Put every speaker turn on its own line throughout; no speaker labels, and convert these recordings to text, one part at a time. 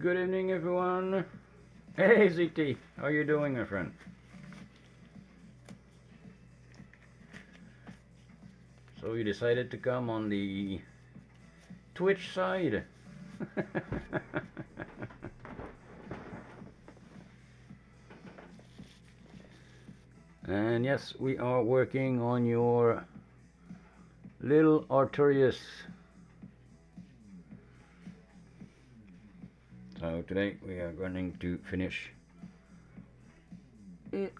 Good evening, everyone. Hey, ZT, how you doing, my friend? So you decided to come on the Twitch side? And yes, we are working on your little Artorias. So today we are going to finish it.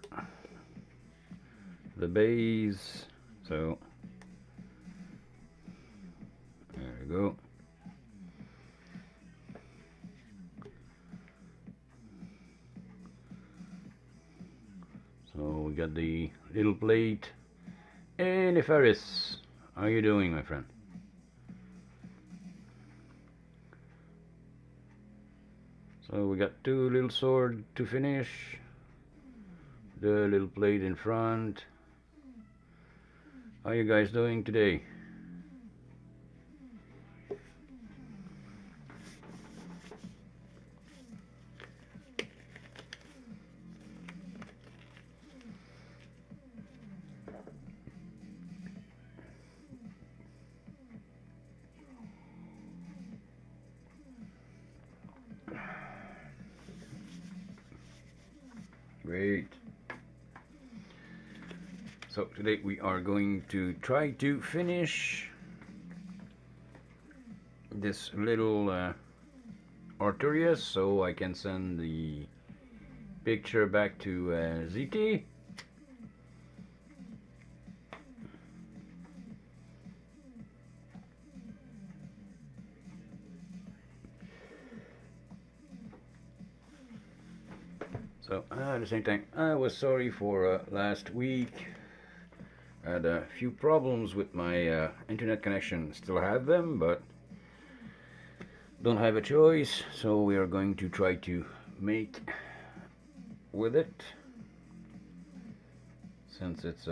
The base. So there we go. So we got the little plate. Hey Nefaris, how you doing, my friend? So we got two little sword to finish. The little plate in front. How you guys doing today? Great. So today we are going to try to finish this little Artorias so I can send the picture back to ZT. So at the same time, I was sorry for last week. I had a few problems with my internet connection. Still have them, but don't have a choice. So we are going to try to make with it, since it's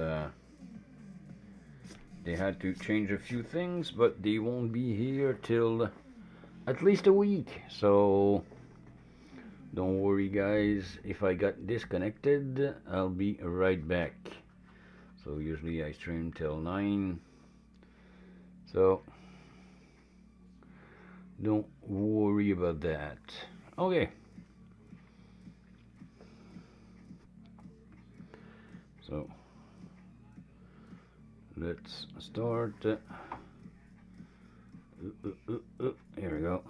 they had to change a few things, but they won't be here till at least a week. So don't worry, guys. If I got disconnected, I'll be right back. So usually I stream till 9. So don't worry about that. Okay. So let's start. Here we go.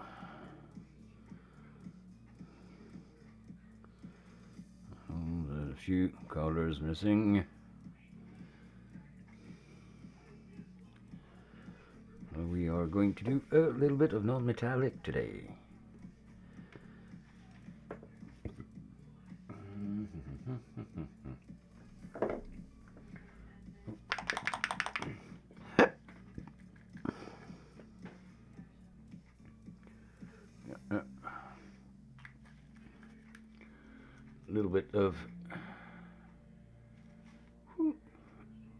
There's a few colors missing. We are going to do a little bit of non-metallic today. A little bit of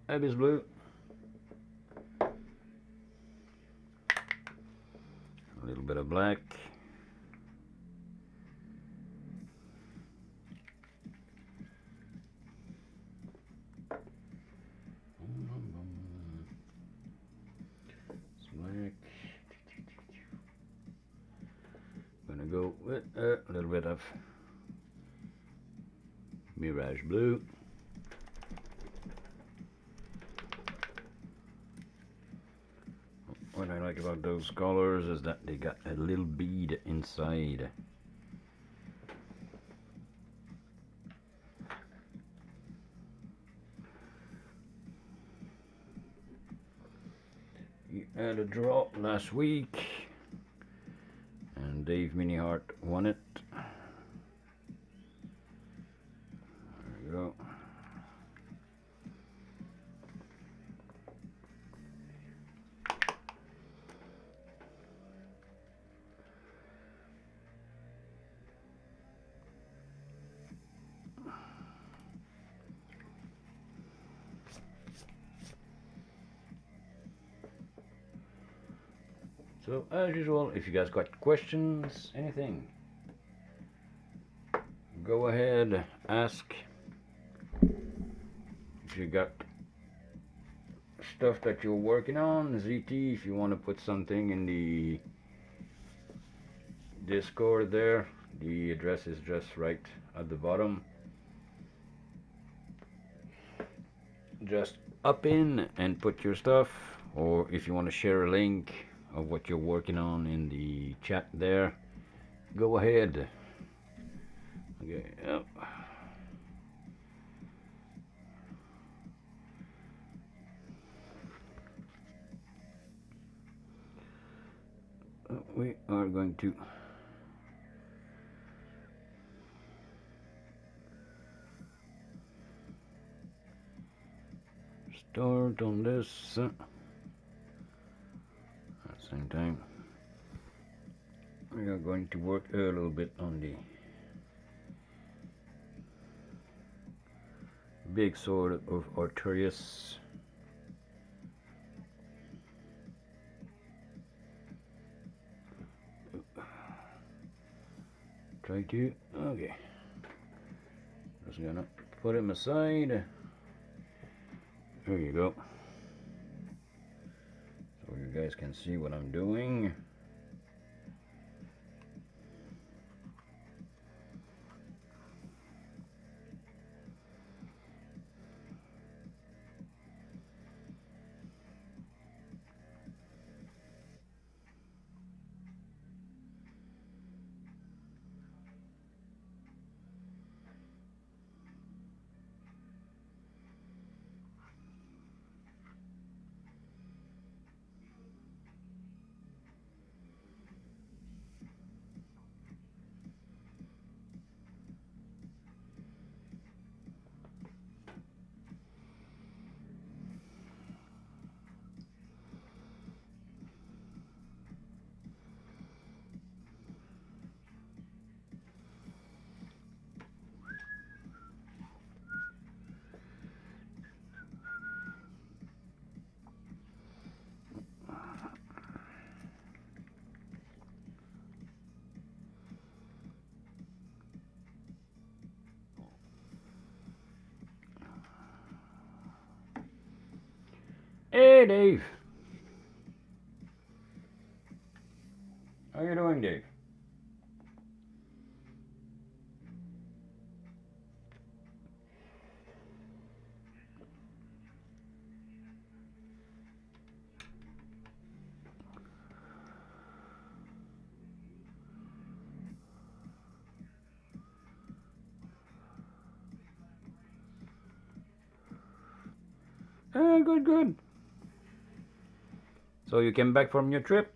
Abyss blue. A little bit of black. Black. Gonna go with a little bit of Mirage blue. What I like about those colors is that they got a little bead inside. You had a draw last week, and Dave Minihart won it. There we go. So as usual, if you guys got questions, anything, go ahead, ask if you got stuff that you're working on. ZT, if you want to put something in the Discord there, the address is just right at the bottom. Just up in and put your stuff, or if you want to share a link of what you're working on in the chat there, go ahead. Okay, yep. We are going to start on this at the same time. We are going to work a little bit on the big sword of Artorias. Try to, okay. Just gonna put him aside. There you go. So you guys can see what I'm doing. Hey Dave! How you doing, Dave? Good, good. So you came back from your trip?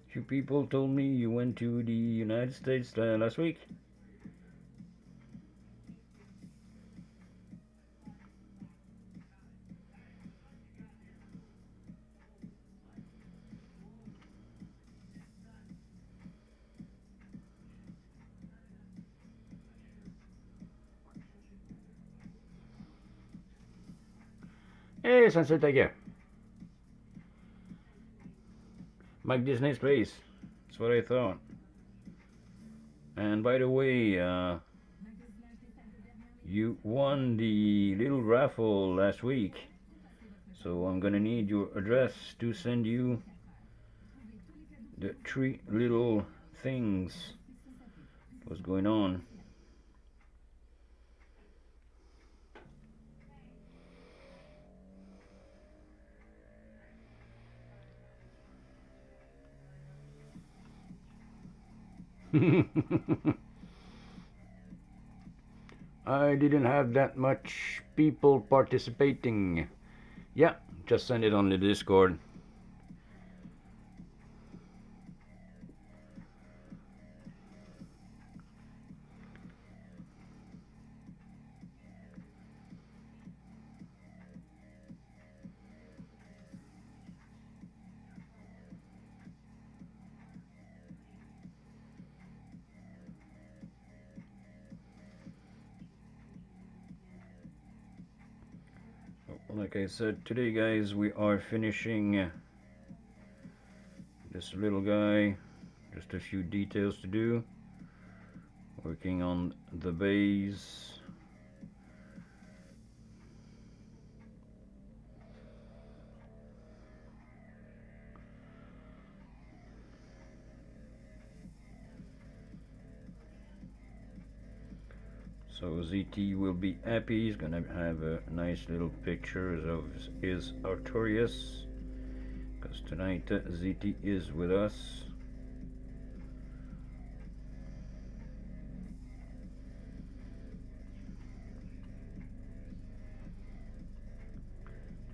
Few people told me you went to the United States last week. Hey, Sunset Tiger. Mike Disney's place. That's what I thought. And by the way, you won the little raffle last week. So I'm gonna need your address to send you the 3 little things. What's going on? I didn't have that much people participating. Yeah, just send it on the Discord. Like I said, today guys, we are finishing this little guy, just a few details to do. Working on the base. So ZT will be happy. He's gonna have a nice little picture of his Artorias, because tonight ZT is with us.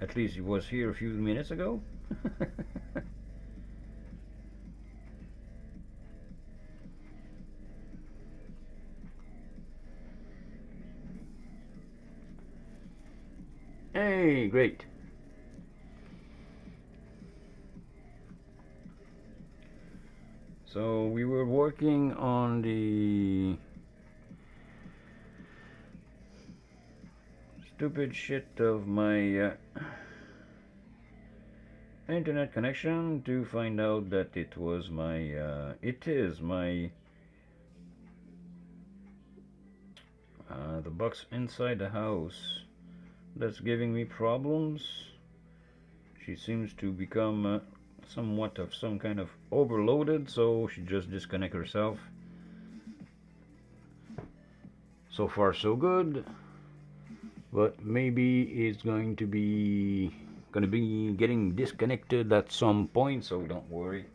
At least he was here a few minutes ago. Hey, great. So we were working on the stupid shit of my internet connection to find out that it was my it is my the box inside the house that's giving me problems. She seems to become somewhat of some kind of overloaded, so she just disconnect herself. So far so good, but maybe it's going to be getting disconnected at some point, so don't worry,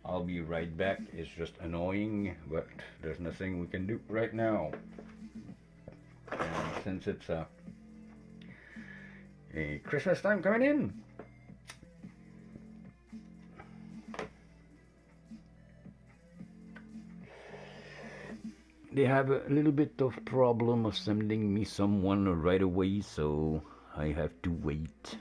I'll be right back. It's just annoying, but there's nothing we can do right now. And since it's a Christmas time coming in, they have a little bit of problem of sending me someone right away, so I have to wait.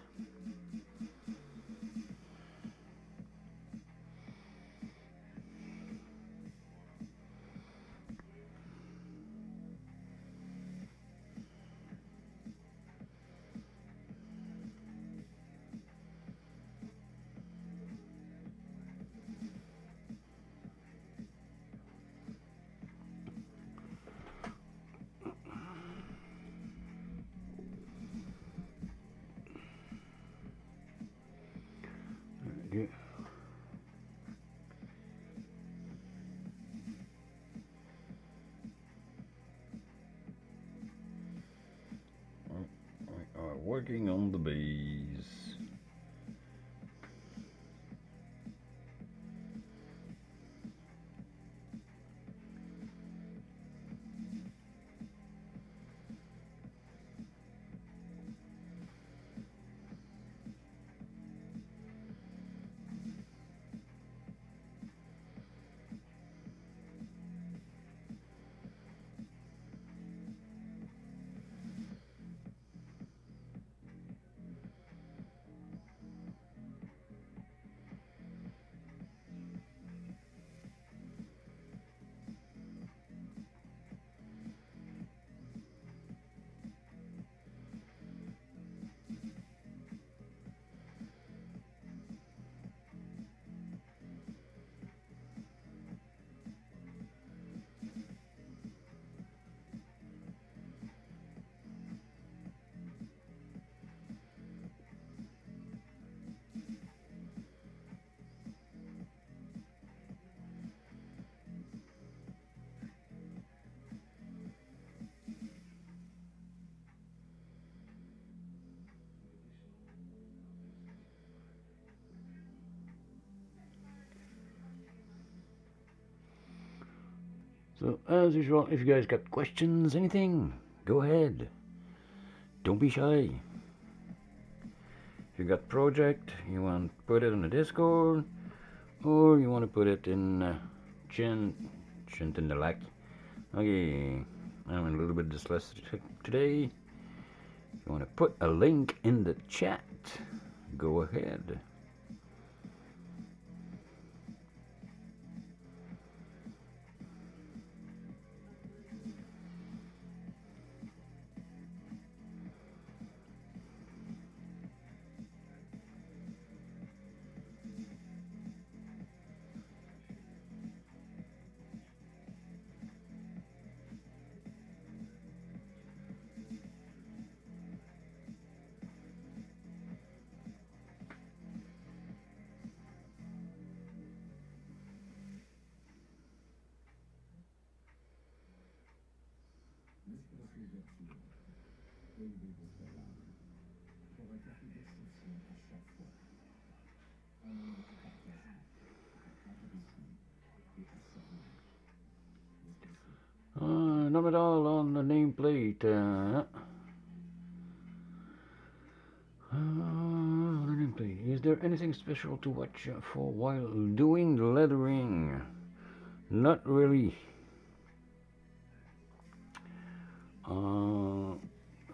We are working on the base. So, as usual, if you guys got questions, anything, go ahead. Don't be shy. If you got project, you want to put it on the Discord, or you want to put it in Chintendelak. Okay, I'm a little bit dyslexic today. If you want to put a link in the chat, go ahead. Not at all on the nameplate. Is there anything special to watch for while doing the lettering? Not really.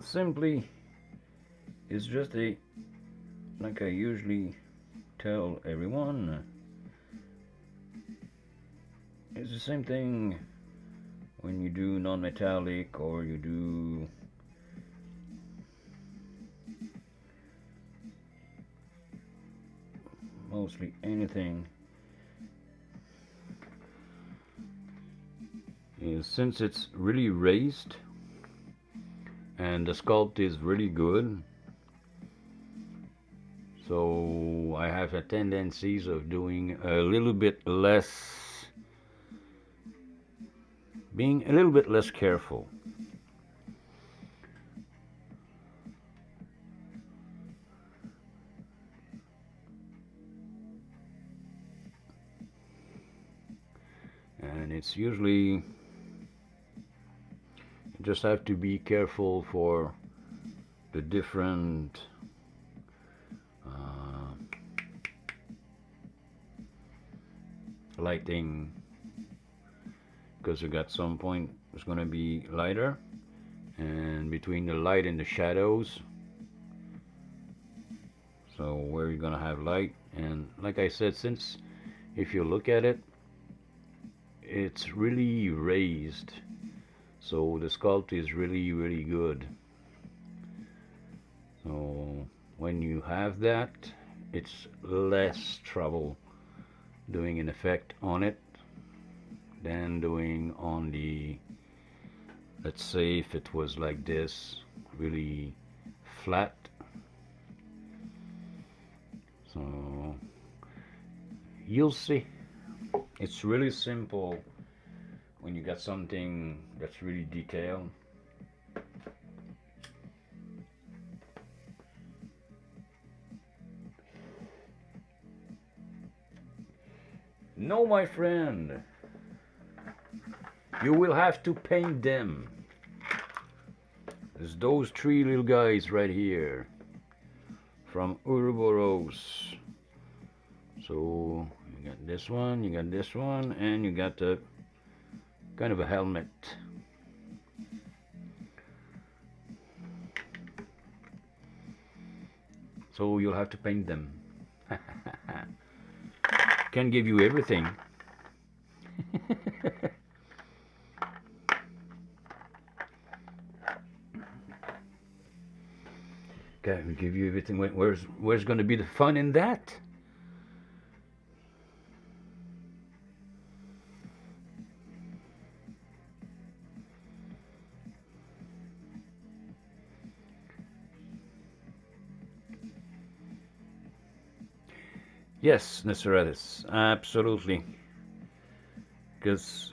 Simply, it's just like I usually tell everyone, it's the same thing when you do non-metallic or you do mostly anything. Since it's really raised and the sculpt is really good, so I have a tendencies of doing a little bit less, being a little bit less careful. And it's usually, you just have to be careful for the different lighting, because you got some point it's going to be lighter, and between the light and the shadows, so where you're going to have light. And like I said, since if you look at it, it's really raised, so the sculpt is really good. So when you have that, it's less trouble doing an effect on it than doing on the, let's say if it was like this, really flat. So you'll see, it's really simple when you got something that's really detailed. No, my friend, you will have to paint them. There's those three little guys right here from Ouroboros. So you got this one, you got this one, and you got the kind of a helmet. So you'll have to paint them. Can't give you everything. Can't give you everything. Where's going to be the fun in that? Yes, Neseratus, absolutely. Because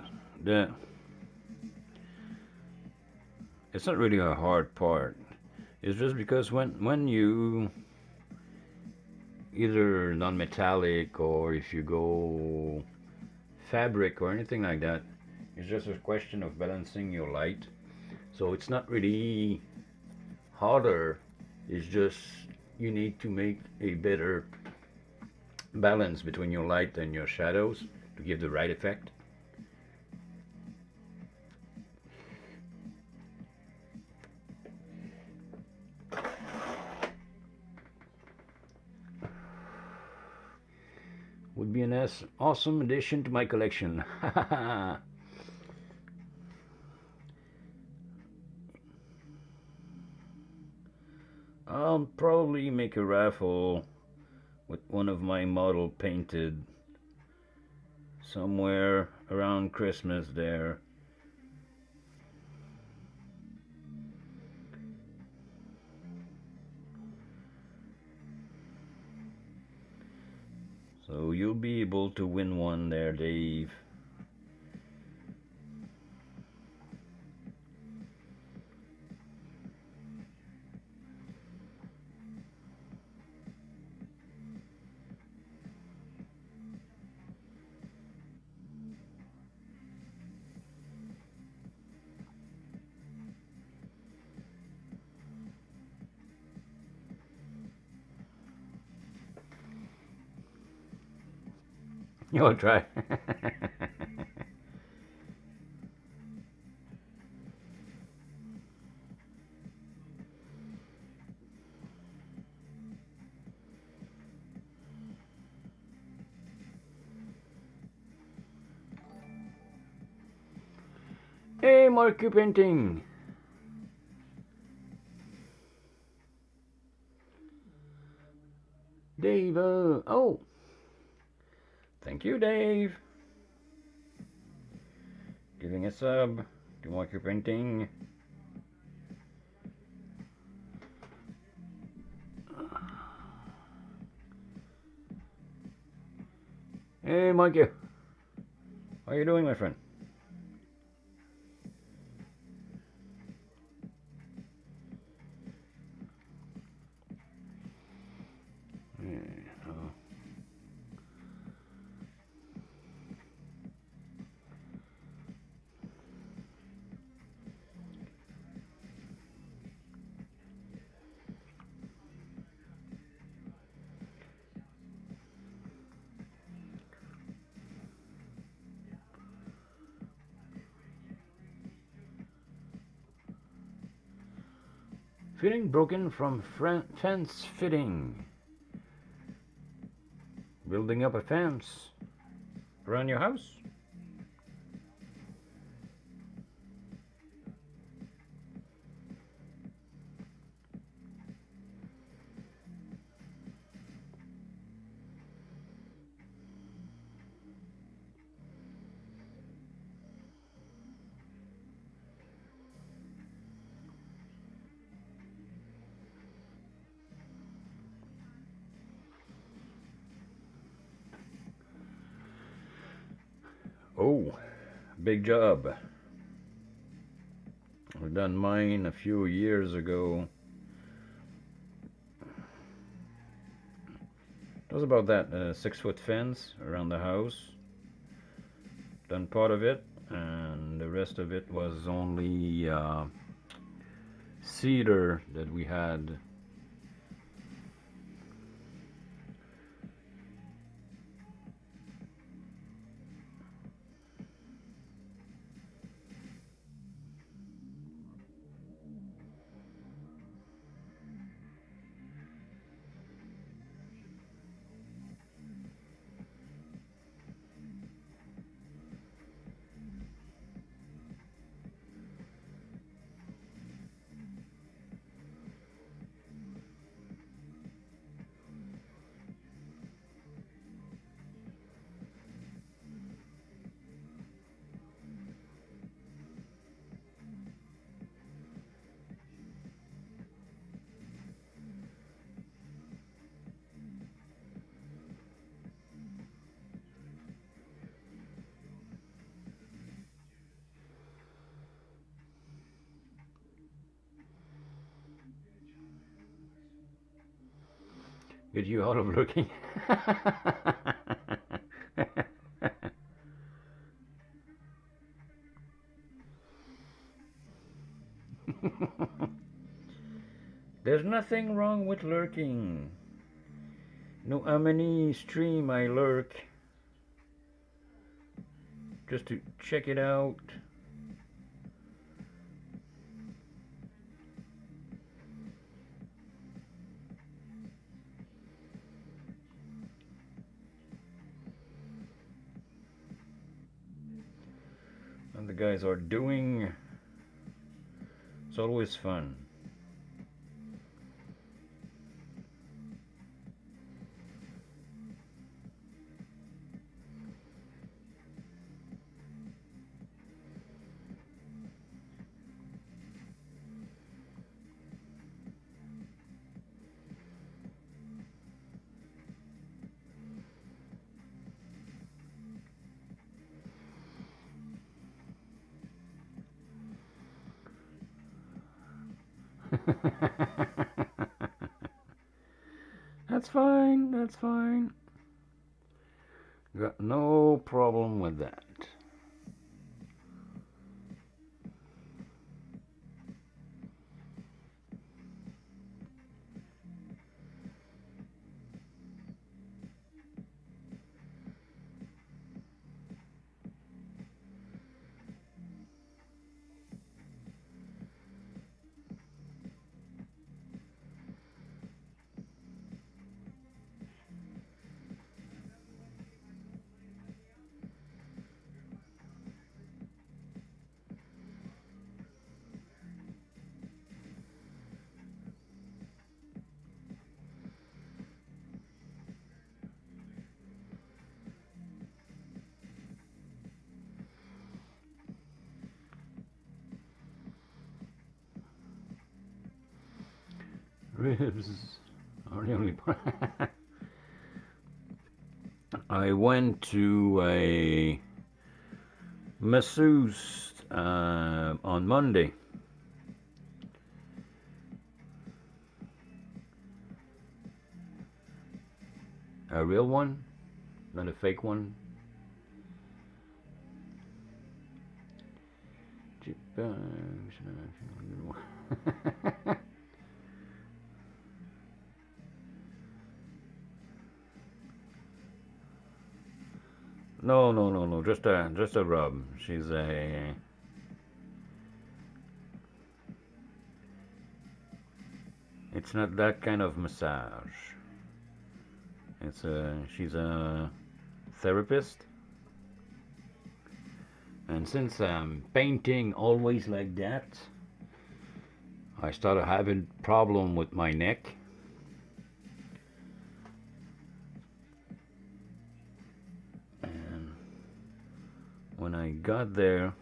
it's not really a hard part. It's just because when you either non-metallic or if you go fabric or anything like that, it's just a question of balancing your light. So it's not really harder. It's just you need to make a better balance between your light and your shadows to give the right effect. Would be an awesome addition to my collection. I'll probably make a raffle with one of my model painted somewhere around Christmas there. So you'll be able to win one there, Dave. You'll try. Hey, Mark, you painting. Dave, oh. Thank you, Dave. Giving a sub to Mark, you painting. Hey, Mark, you. How are you doing, my friend? Fitting broken from fence fitting. Building up a fence around your house. Oh, big job. I've done mine a few years ago. It was about that 6-foot fence around the house. Done part of it, and the rest of it was only cedar that we had. Get you out of looking. There's nothing wrong with lurking. No, how many stream I lurk just to check it out. And the guys are doing. It's always fun. That's fine, that's fine. Got no problem with that. Ribs are the only part. I went to a masseuse on Monday. A real one, not a fake one. No, no, no, no. Just a rub. She's a. It's not that kind of massage. She's a therapist, and since I'm painting always like that, I started having problem with my neck. And when I got there,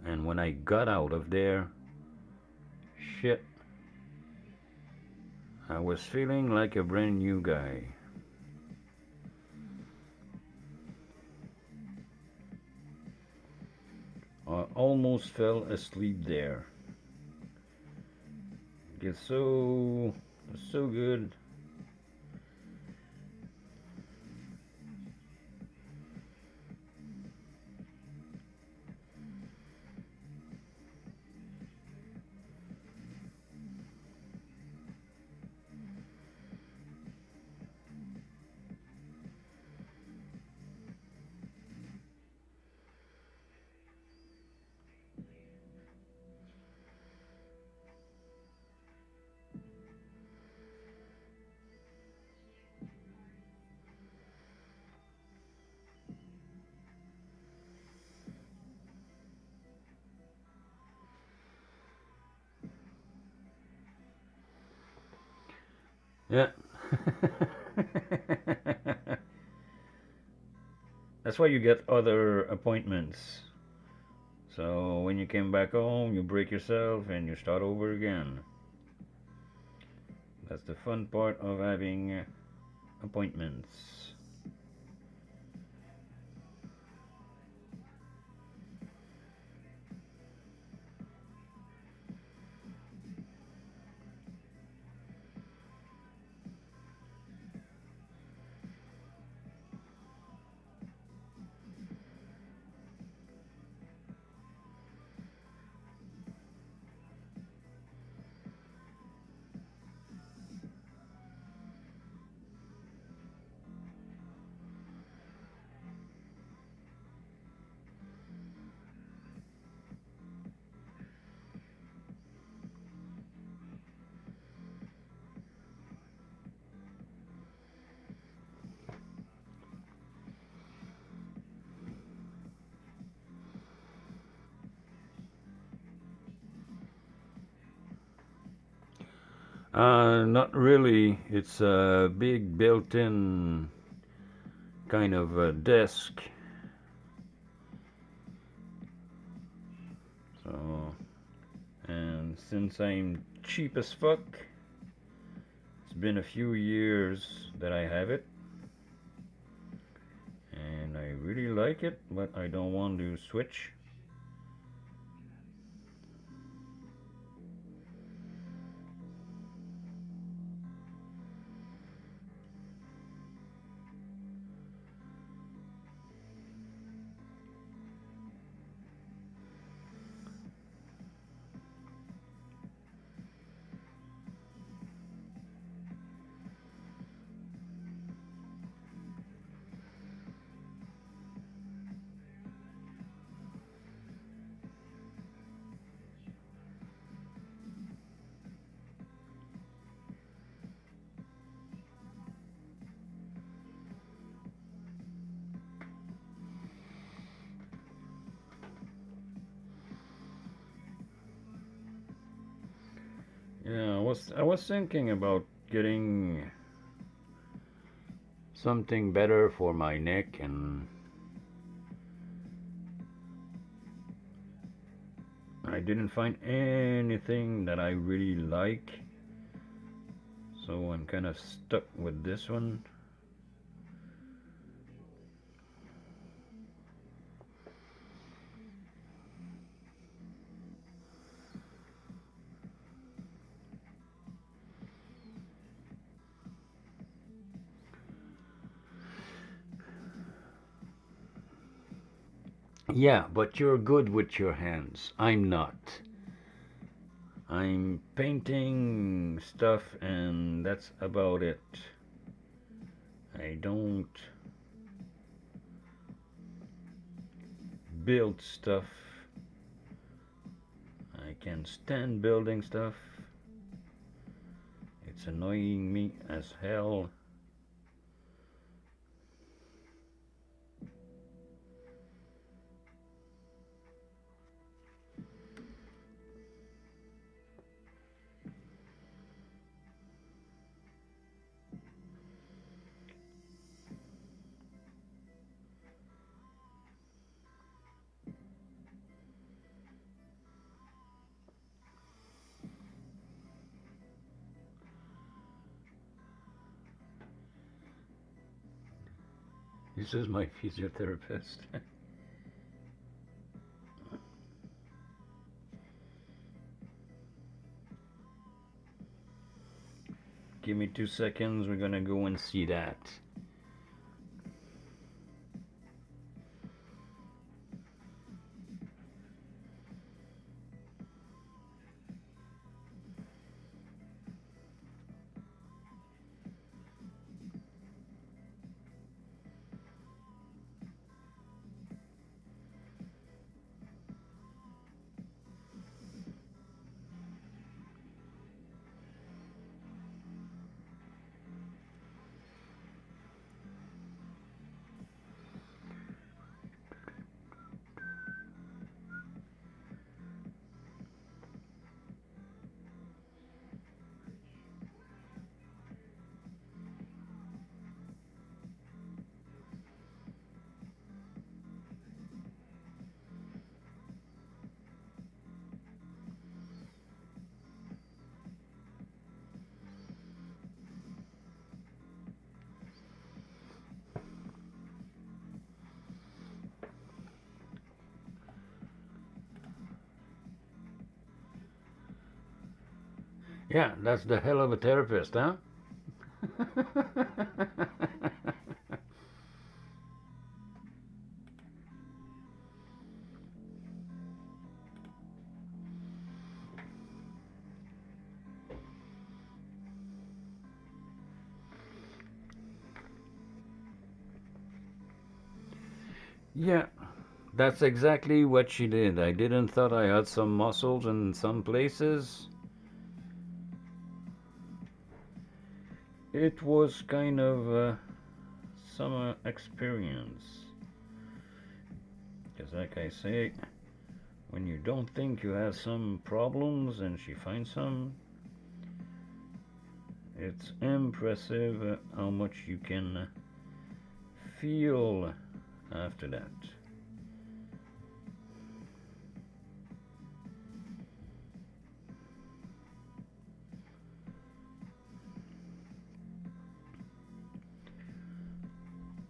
and when I got out of there, shit, I was feeling like a brand new guy. I almost fell asleep there. It's so good. Yeah. That's why you get other appointments. So when you came back home, you break yourself and you start over again. That's the fun part of having appointments. Not really. It's a big built-in kind of a desk. So, and since I'm cheap as fuck, it's been a few years that I have it. And I really like it, but I don't want to switch. Yeah, I was thinking about getting something better for my neck, and I didn't find anything that I really like, so I'm kind of stuck with this one. Yeah, but you're good with your hands. I'm not. I'm painting stuff and that's about it. I don't build stuff. I can stand building stuff. It's annoying me as hell. This is my physiotherapist. Give me 2 seconds, we're gonna go and see that. Yeah, that's the hell of a therapist, huh? Yeah, that's exactly what she did. I didn't thought I had some muscles in some places. It was kind of a summer experience. Because like I say, when you don't think you have some problems and she finds some, it's impressive how much you can feel after that.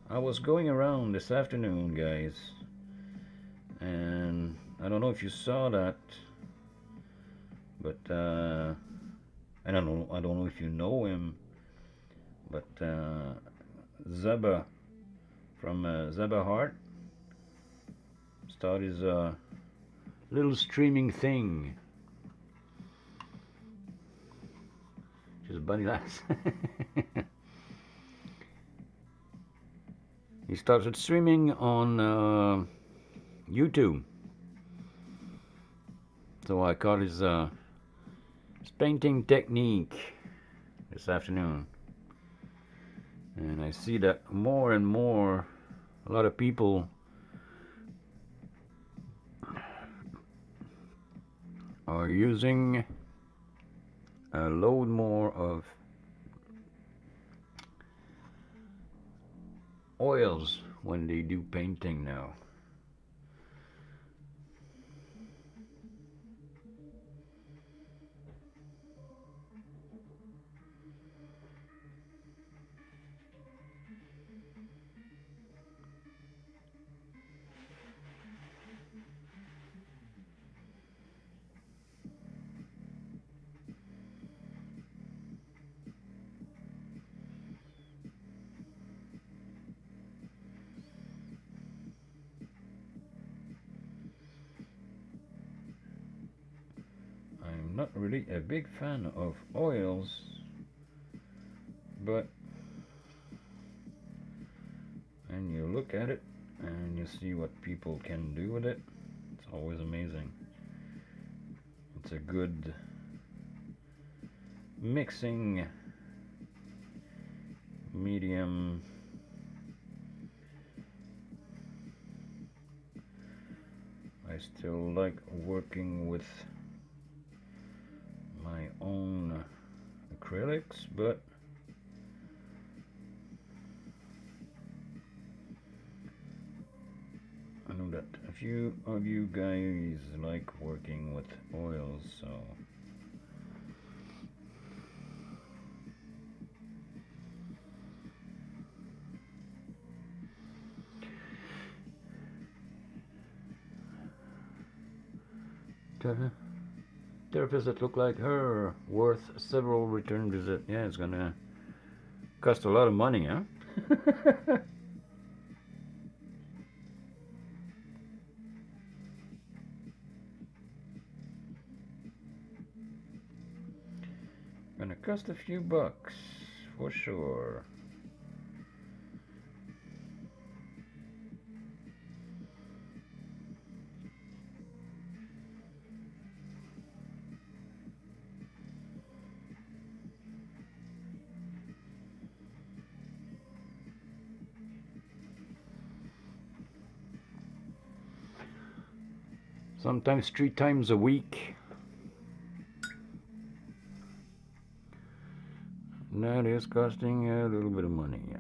I was going around this afternoon, guys, and I don't know if you saw that, but I don't know if you know him, but Zeba from Zeba Heart started his little streaming thing. Just bunny lass. He started streaming on YouTube. So I caught his painting technique this afternoon. And I see that more and more, a lot of people are using a load more of oils when they do painting now. I'm not really a big fan of oils, but when you look at it and you see what people can do with it, it's always amazing. It's a good mixing medium. I still like working with my own acrylics, but I know that a few of you guys like working with oils, so therapist that look like her worth several return visits. Yeah, it's gonna cost a lot of money, huh? Gonna cost a few bucks for sure. Sometimes 3 times a week. And that is costing a little bit of money. Yeah.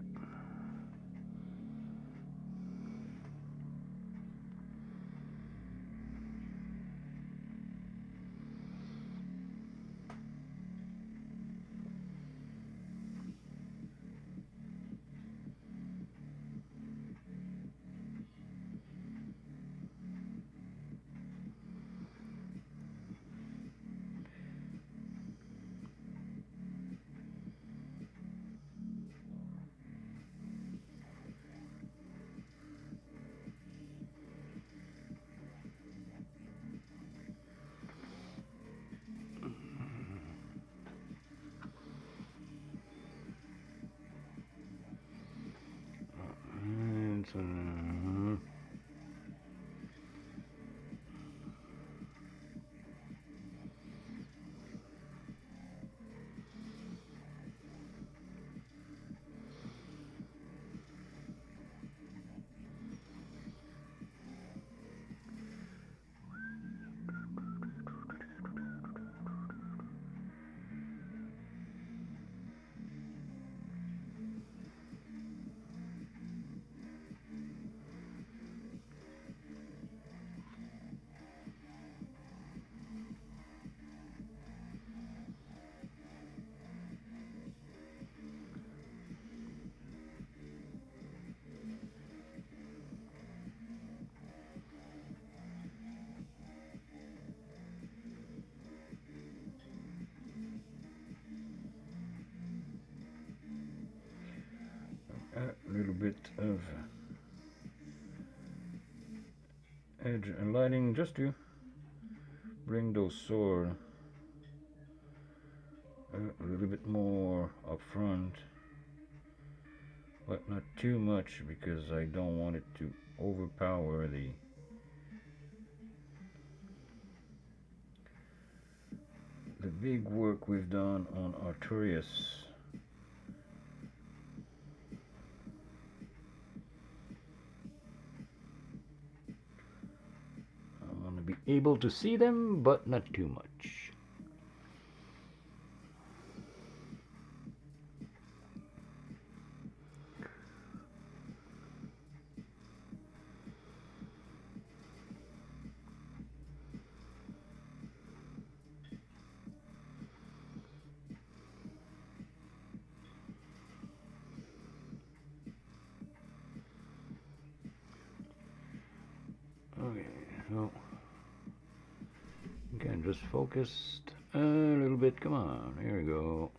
A little bit of edge and lighting just to bring those swords a little bit more up front, but not too much because I don't want it to overpower the big work we've done on Artorias. I want to be able to see them, but not too much. Okay, so again, just focused a little bit. Come on, here we go.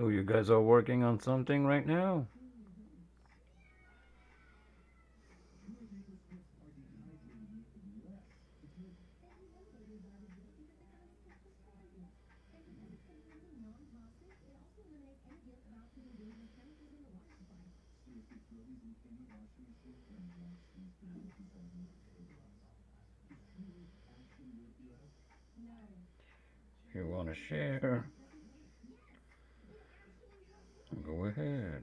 So you guys are working on something right now? You want to share? Go ahead.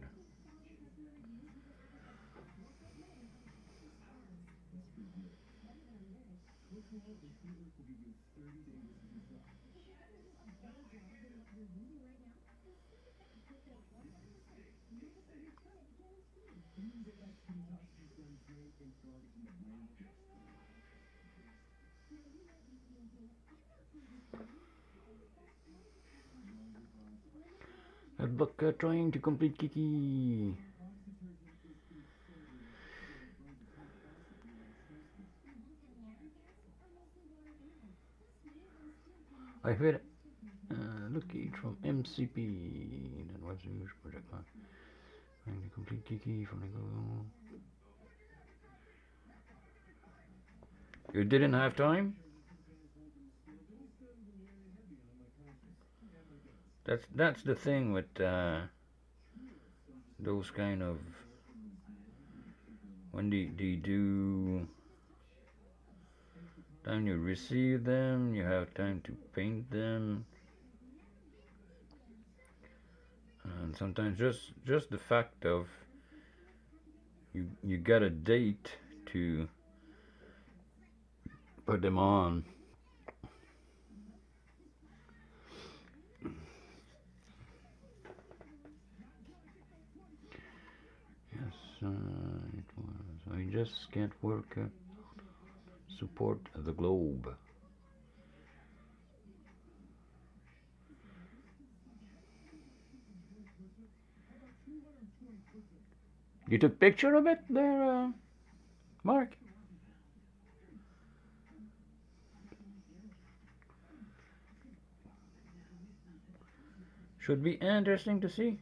Adbaka trying to complete Kiki. I heard look it from MCP. That was the news project. Trying to complete Kiki from the Google. You didn't have time? That's the thing with those kind of when they do time you receive them, you have time to paint them, and sometimes just the fact of you got a date to put them on. Yes, it was. I just can't work. Support the globe. You took picture of it there, Mark? Should be interesting to see.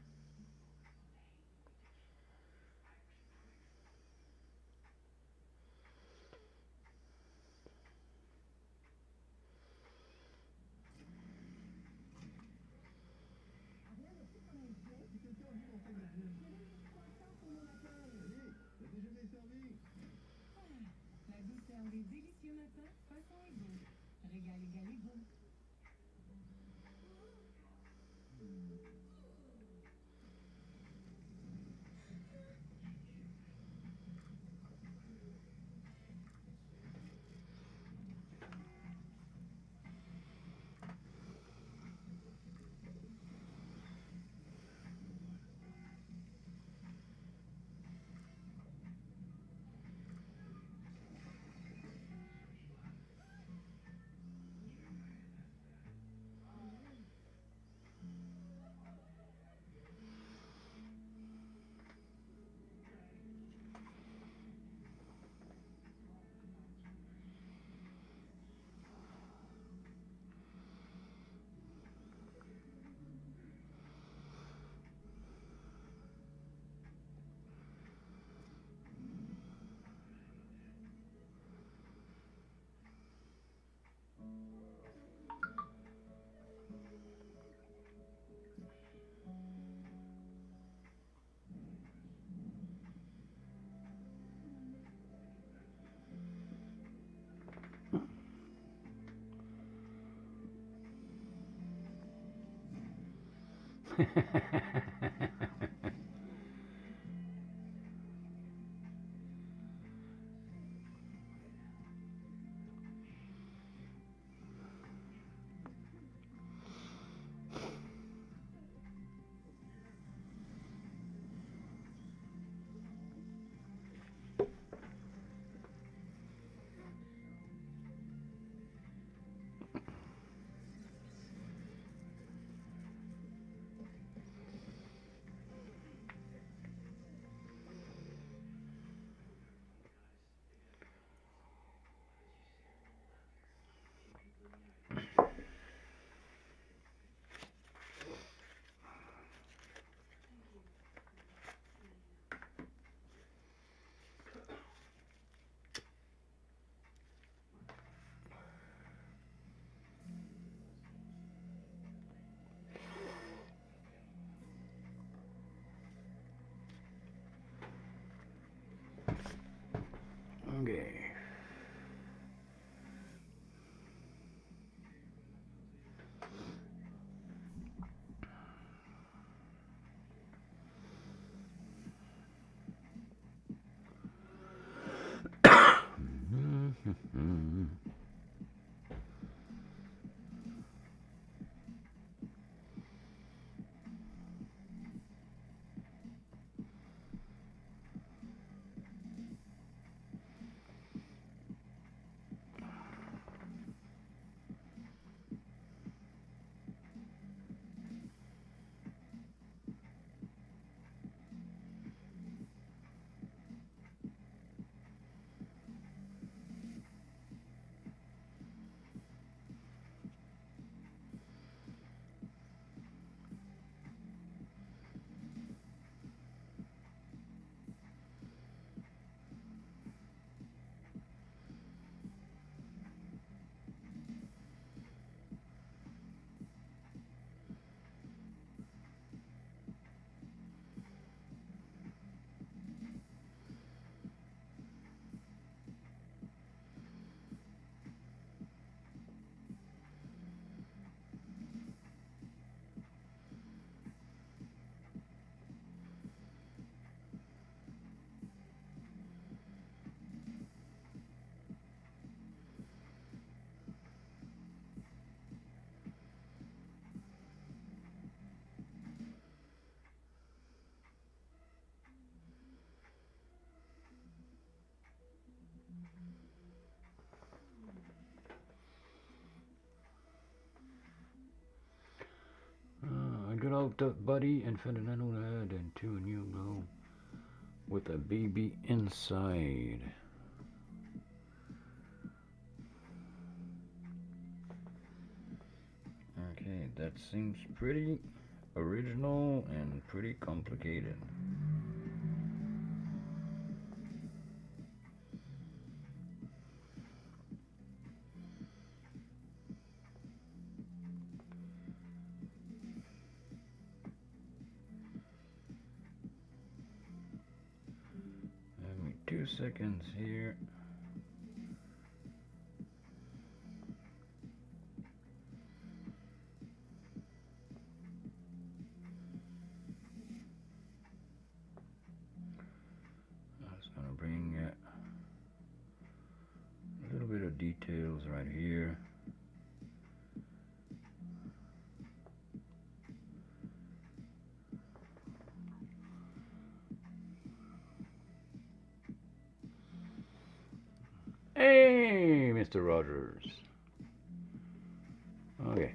Okay. I got out the body and found an animal head and two new glow with a baby inside. Okay, that seems pretty original and pretty complicated. Give me 2 seconds here. That's gonna bring a little bit of details right here. Hey, Mr. Rogers. Okay.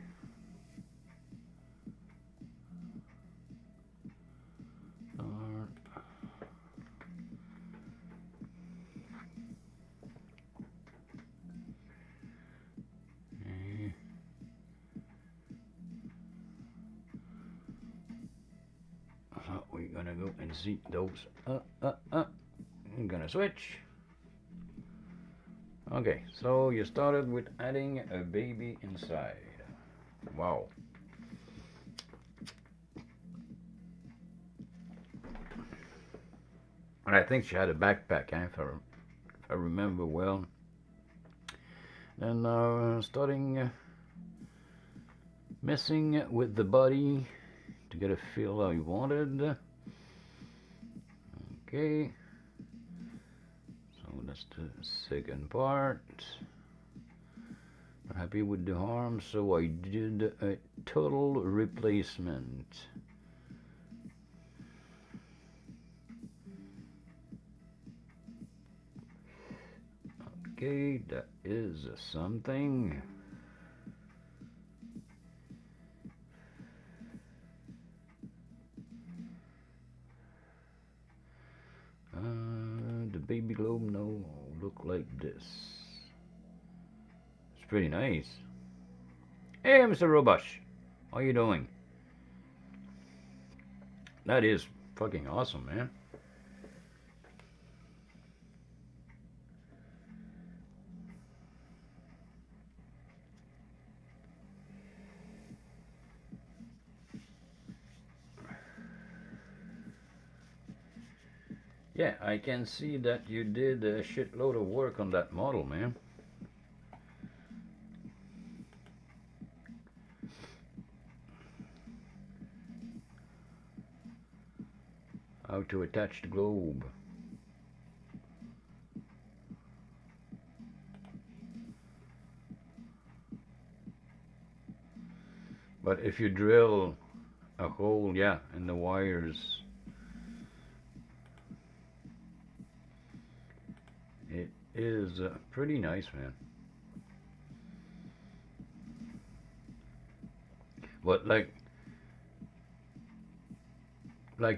We're gonna go and see those. I'm gonna switch. Okay, so you started with adding a baby inside. Wow. And I think she had a backpack, if I remember well. And starting messing with the body to get a feel how you wanted. Okay. So that's the second part. I'm happy with the arm, so I did a total replacement. Okay, that is something. The baby globe no look like this. It's pretty nice. Hey, Mr. Robush, how you doing? That is fucking awesome, man. Yeah, I can see that you did a shitload of work on that model, man. How to attach the globe. But if you drill a hole, yeah, in the wires, it is pretty nice, man. But like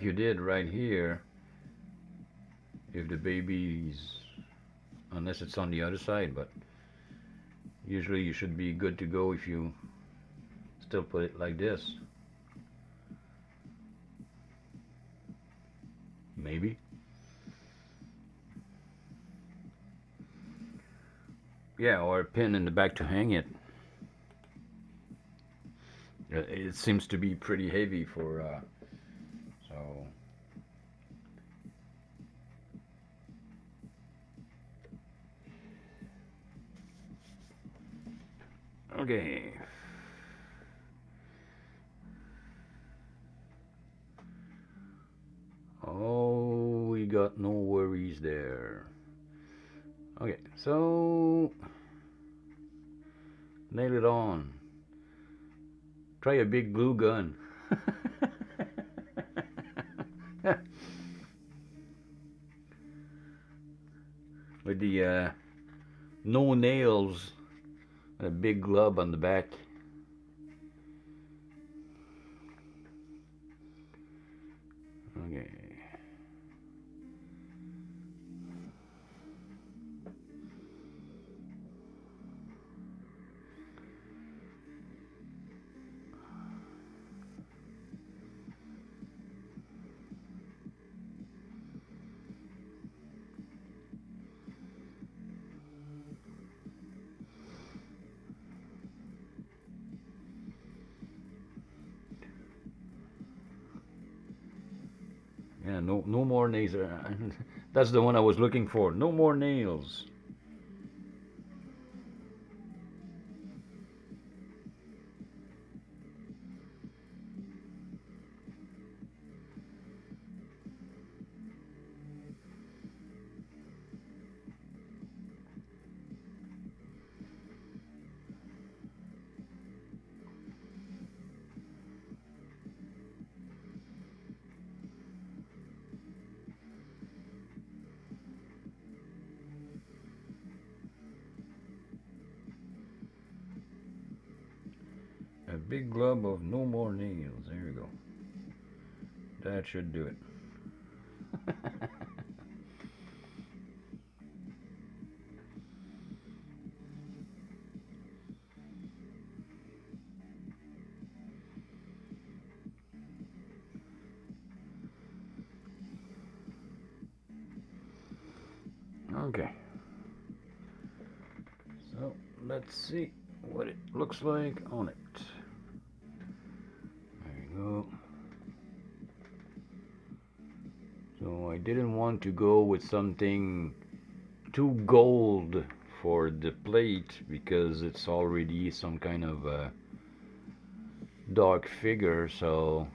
you did right here, if the baby's, unless it's on the other side, but usually you should be good to go if you still put it like this. Maybe. Yeah, or a pin in the back to hang it. It seems to be pretty heavy for, so. Okay. Oh, we got no worries there. Okay, so nail it on. Try a big glue gun. With the no nails and a big glove on the back. Okay. Yeah, no more nails. That's the one I was looking for. No more nails. A big glove of no more nails. There you go. That should do it. Okay. So let's see what it looks like on it. There you go. So I didn't want to go with something too gold for the plate because it's already some kind of a dark figure, so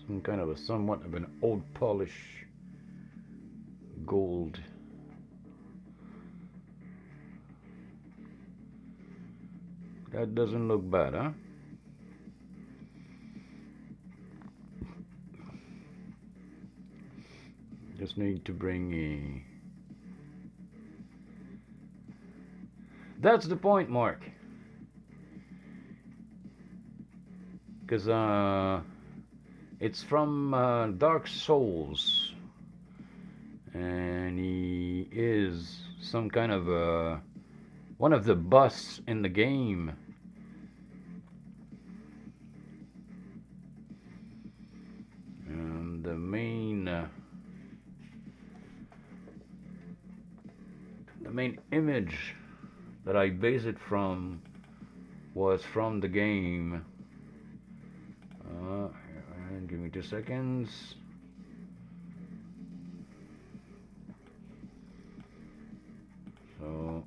some kind of a somewhat of an old polish gold. That doesn't look bad, huh? Just need to bring a... That's the point, Mark. Because it's from Dark Souls, and he is some kind of one of the boss in the game. the main image that I based it from was from the game. And give me 2 seconds. So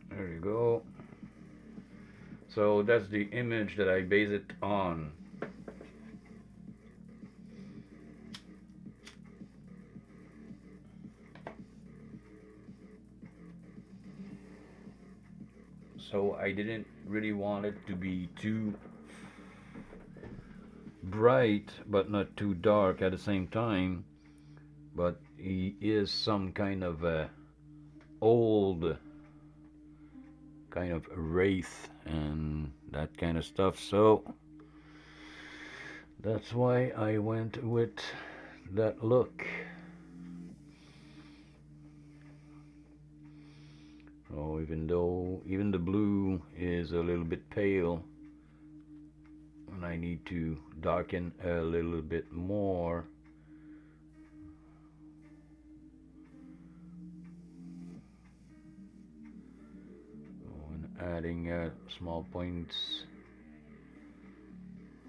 there you go. So that's the image that I base it on. So I didn't really want it to be too bright but not too dark at the same time. But he is some kind of a old kind of wraith and that kind of stuff, so that's why I went with that look. So even the blue is a little bit pale and I need to darken a little bit more. Adding small points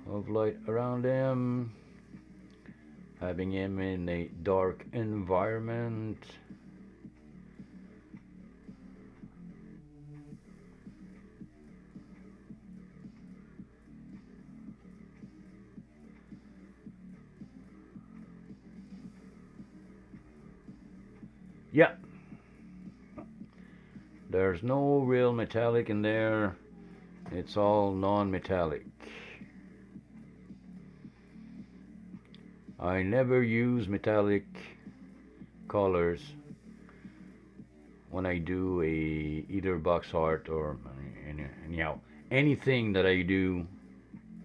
of light around him, having him in a dark environment. Yeah, there's no real metallic in there. It's all non-metallic. I never use metallic colors when I do either box art or anyhow anything that I do.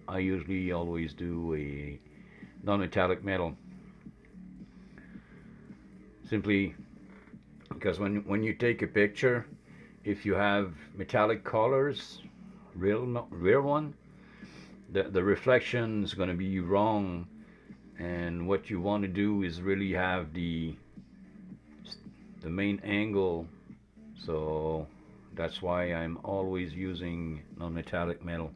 I usually always do a non-metallic metal, simply because when you take a picture, if you have metallic colors, real one, the reflection is going to be wrong, and what you want to do is really have the main angle. So that's why I'm always using non-metallic metal.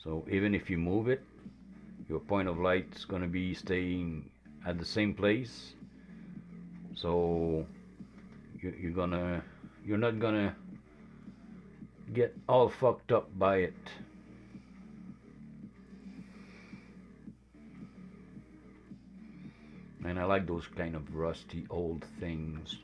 So even if you move it, your point of light is going to be staying at the same place. So you're not gonna get all fucked up by it. And I like those kind of rusty old things.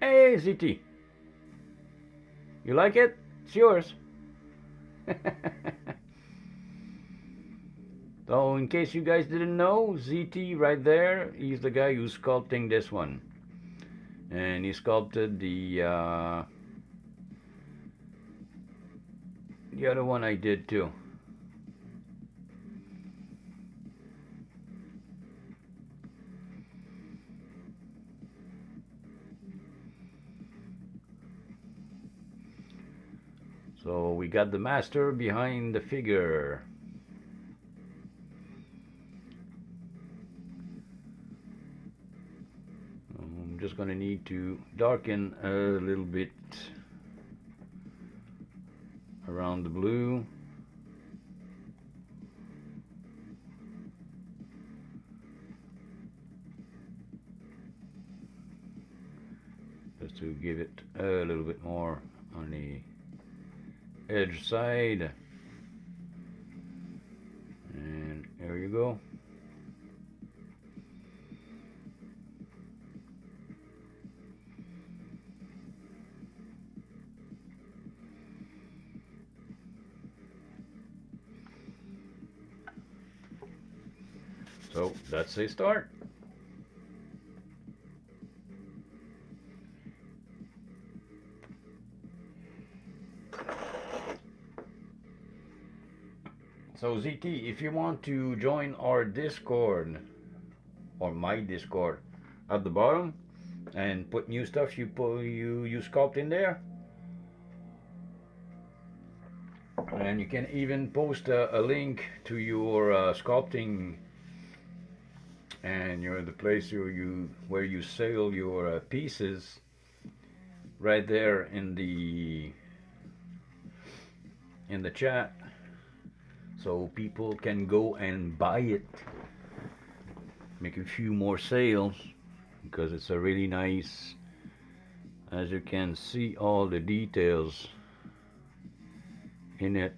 Hey, ZT. You like it? It's yours. So, in case you guys didn't know, ZT right there, he's the guy who's sculpting this one. And he sculpted the other one I did too. So we got the master behind the figure. I'm just gonna need to darken a little bit around the blue. Just to give it a little bit more on the edge side. And there you go. So that's a start. So ZT, if you want to join our Discord, or my Discord, at the bottom, and put new stuff you sculpt in there, and you can even post a link to your sculpting and the place where you sell your pieces right there in the chat, so people can go and buy it, make a few more sales, because it's a really nice, as you can see all the details in it.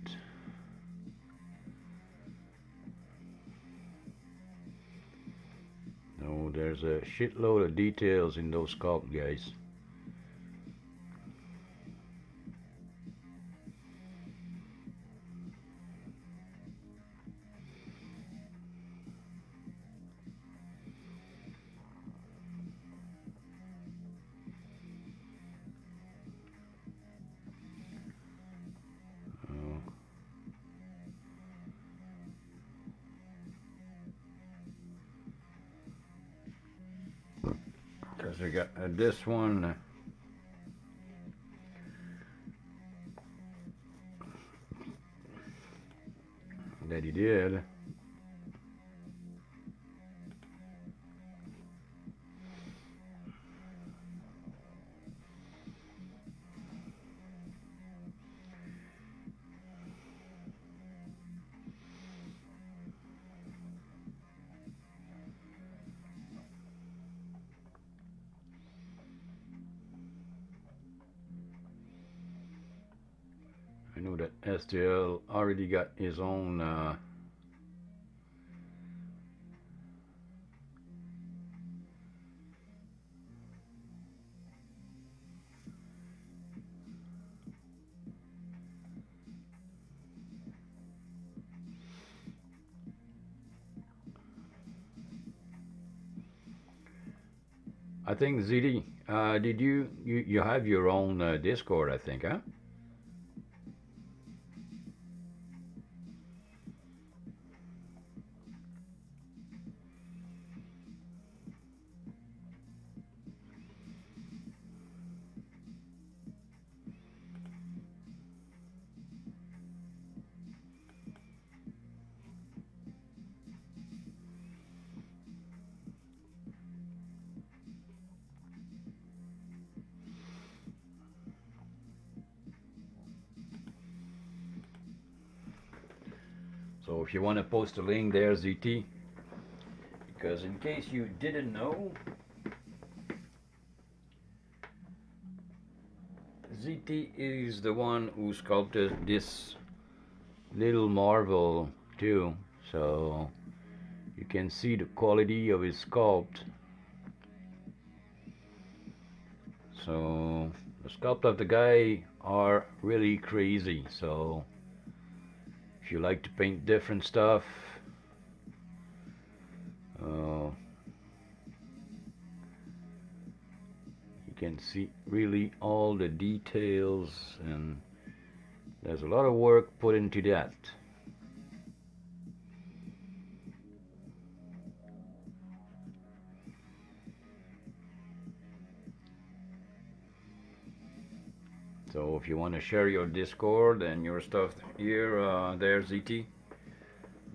No, there's a shitload of details in those sculpts, guys. Because I got this one that he did. I know that STL already got his own I think ZD, did you have your own Discord, I think, huh? So if you want to post a link there, ZT, because in case you didn't know, ZT is the one who sculpted this little marvel too, so you can see the quality of his sculpt. So the sculpt of the guy are really crazy, so if you like to paint different stuff, you can see really all the details, and there's a lot of work put into that. So if you want to share your Discord and your stuff here, there, ZT,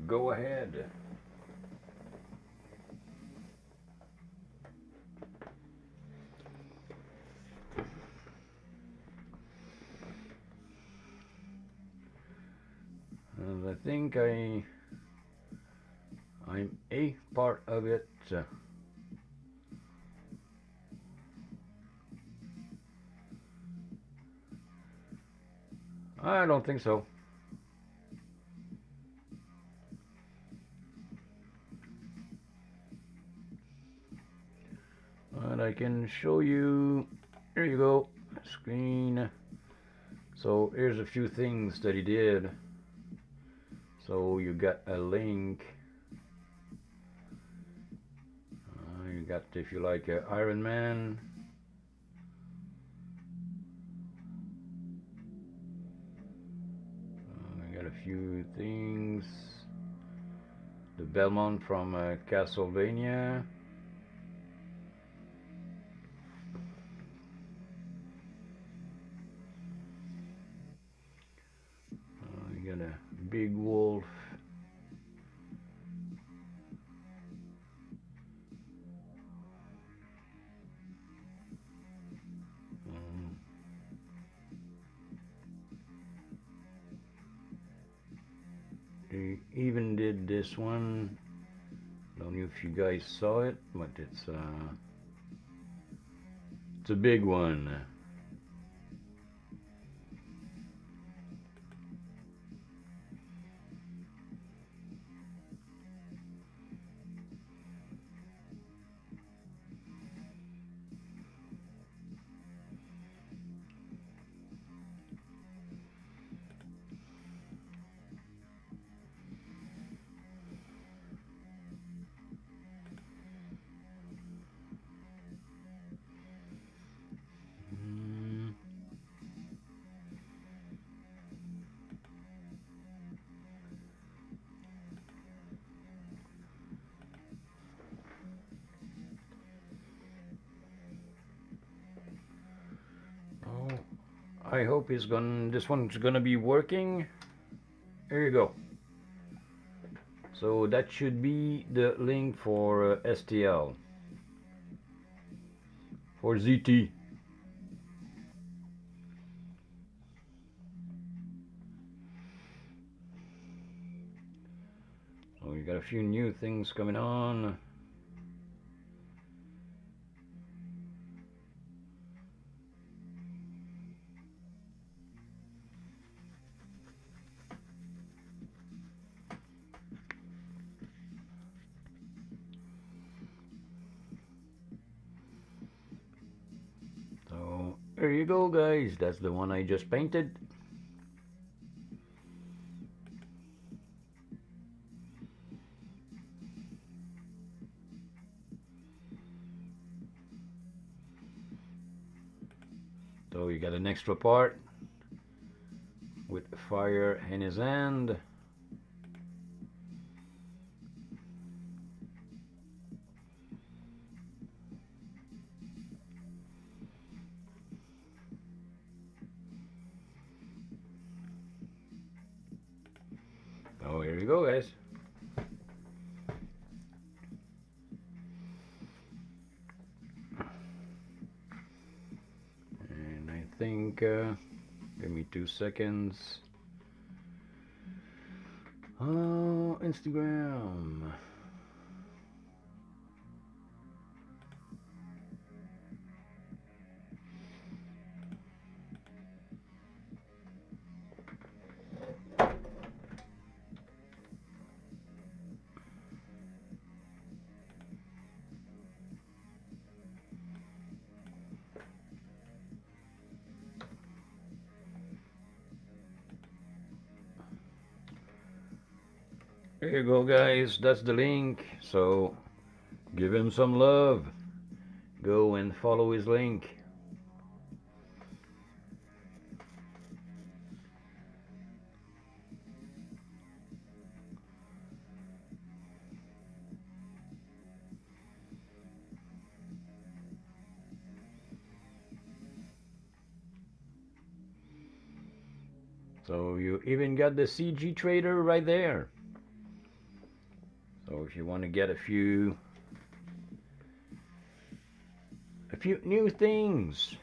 go ahead. And I think I'm a part of it. I don't think so. But I can show you. Here you go, screen. So here's a few things that he did. So you got a link You got, if you like, Iron Man. I got a few things. The Belmont from Castlevania. You got a big wolf. They even did this one. Don't know if you guys saw it, but it's a big one. I hope this one's gonna be working. Here you go. So that should be the link for STL. For ZT. So we got a few new things coming on. So there you go, guys. That's the one I just painted. So you got an extra part with fire in his hand. Oh, here you go, guys. And I think, give me 2 seconds. Oh, Instagram. There you go, guys. That's the link. So give him some love. Go and follow his link. So you even got the CG trader right there. So if you want to get a few new things.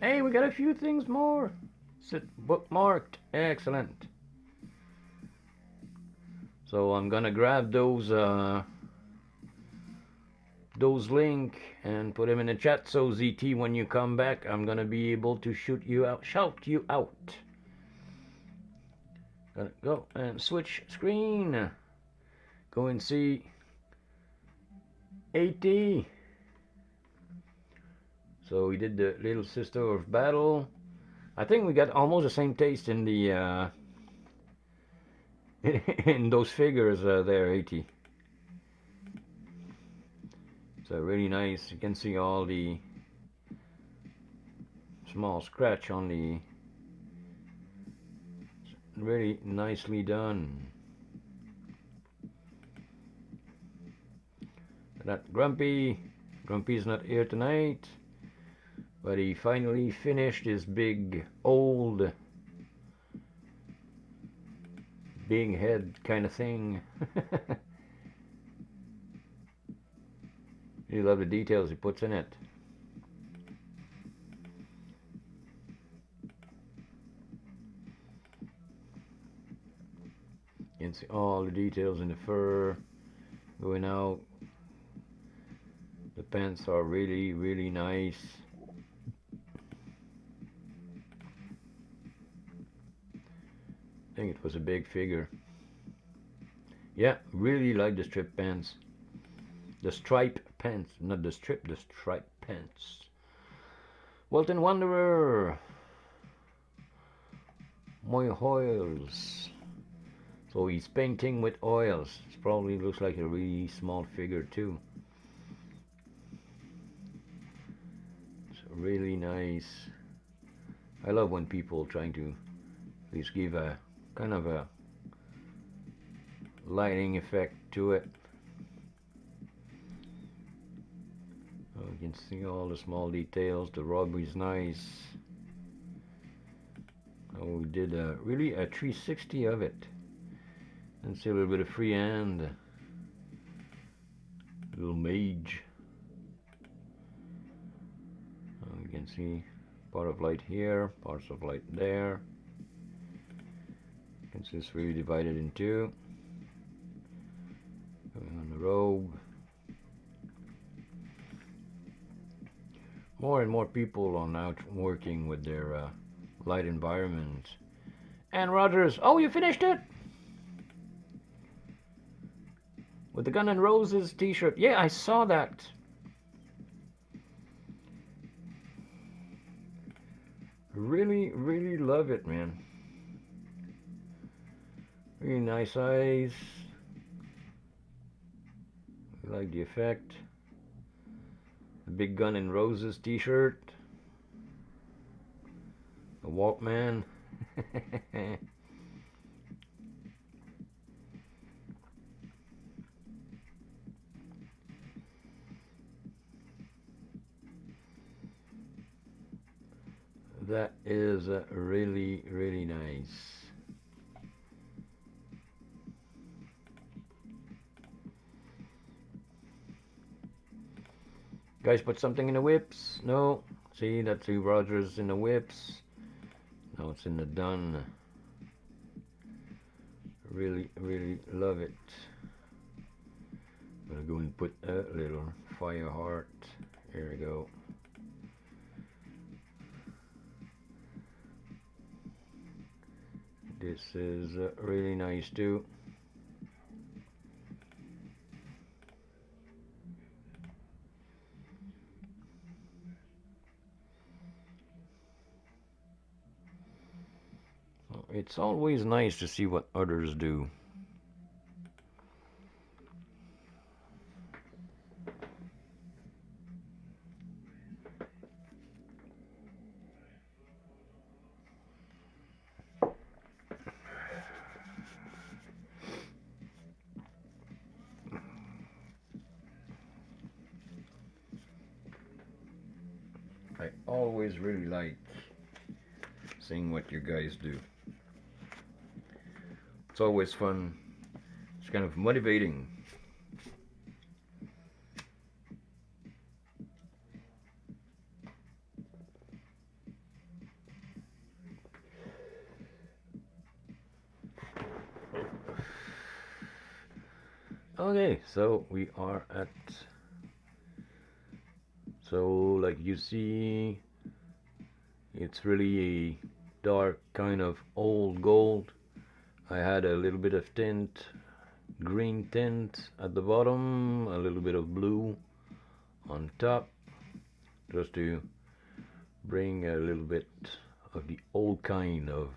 Hey, we got a few things more. Sit bookmarked. Excellent. So I'm gonna grab those link and put them in the chat. So ZT, when you come back, I'm gonna be able to shout you out. Gotta go and switch screen. Go and see 80. So we did the Little Sister of Battle. I think we got almost the same taste in the in those figures there, 80. So really nice. You can see all the small scratch on the. Really nicely done. That Grumpy's not here tonight, but he finally finished his big old big head kind of thing. You love the details he puts in it. You can see all the details in the fur going out. The pants are really, really nice. I think it was a big figure. Yeah, really like the strip pants. The stripe pants, not the strip, the stripe pants. Walton Wanderer. My oils. So he's painting with oils. It probably looks like a really small figure too. It's really nice. I love when people trying to at least give a kind of a lighting effect to it. Oh, you can see all the small details. The rug is nice. Oh, we did really a 360 of it. And see a little bit of free hand. A little mage. Oh, you can see part of light here, parts of light there. You can see it's really divided in two. Going on the robe. More and more people are now working with their light environment. And Rogers, oh, you finished it? With the Gun N' Roses t-shirt. Yeah, I saw that. Really, really love it, man. Really nice eyes. I like the effect. The big Gun N' Roses t-shirt. The Walkman. That is really, really nice. Guys, put something in the whips? No. See, that's the Rogers in the whips. Now it's in the done. Really, really love it. I'm gonna go and put a little fire heart. Here we go. This is really nice too. It's always nice to see what others do. I always really like seeing what you guys do. It's always fun. It's kind of motivating. Okay, so we are at, so like you see, it's really a dark kind of old gold. I had a little bit of tint, green tint at the bottom, a little bit of blue on top, just to bring a little bit of the old kind of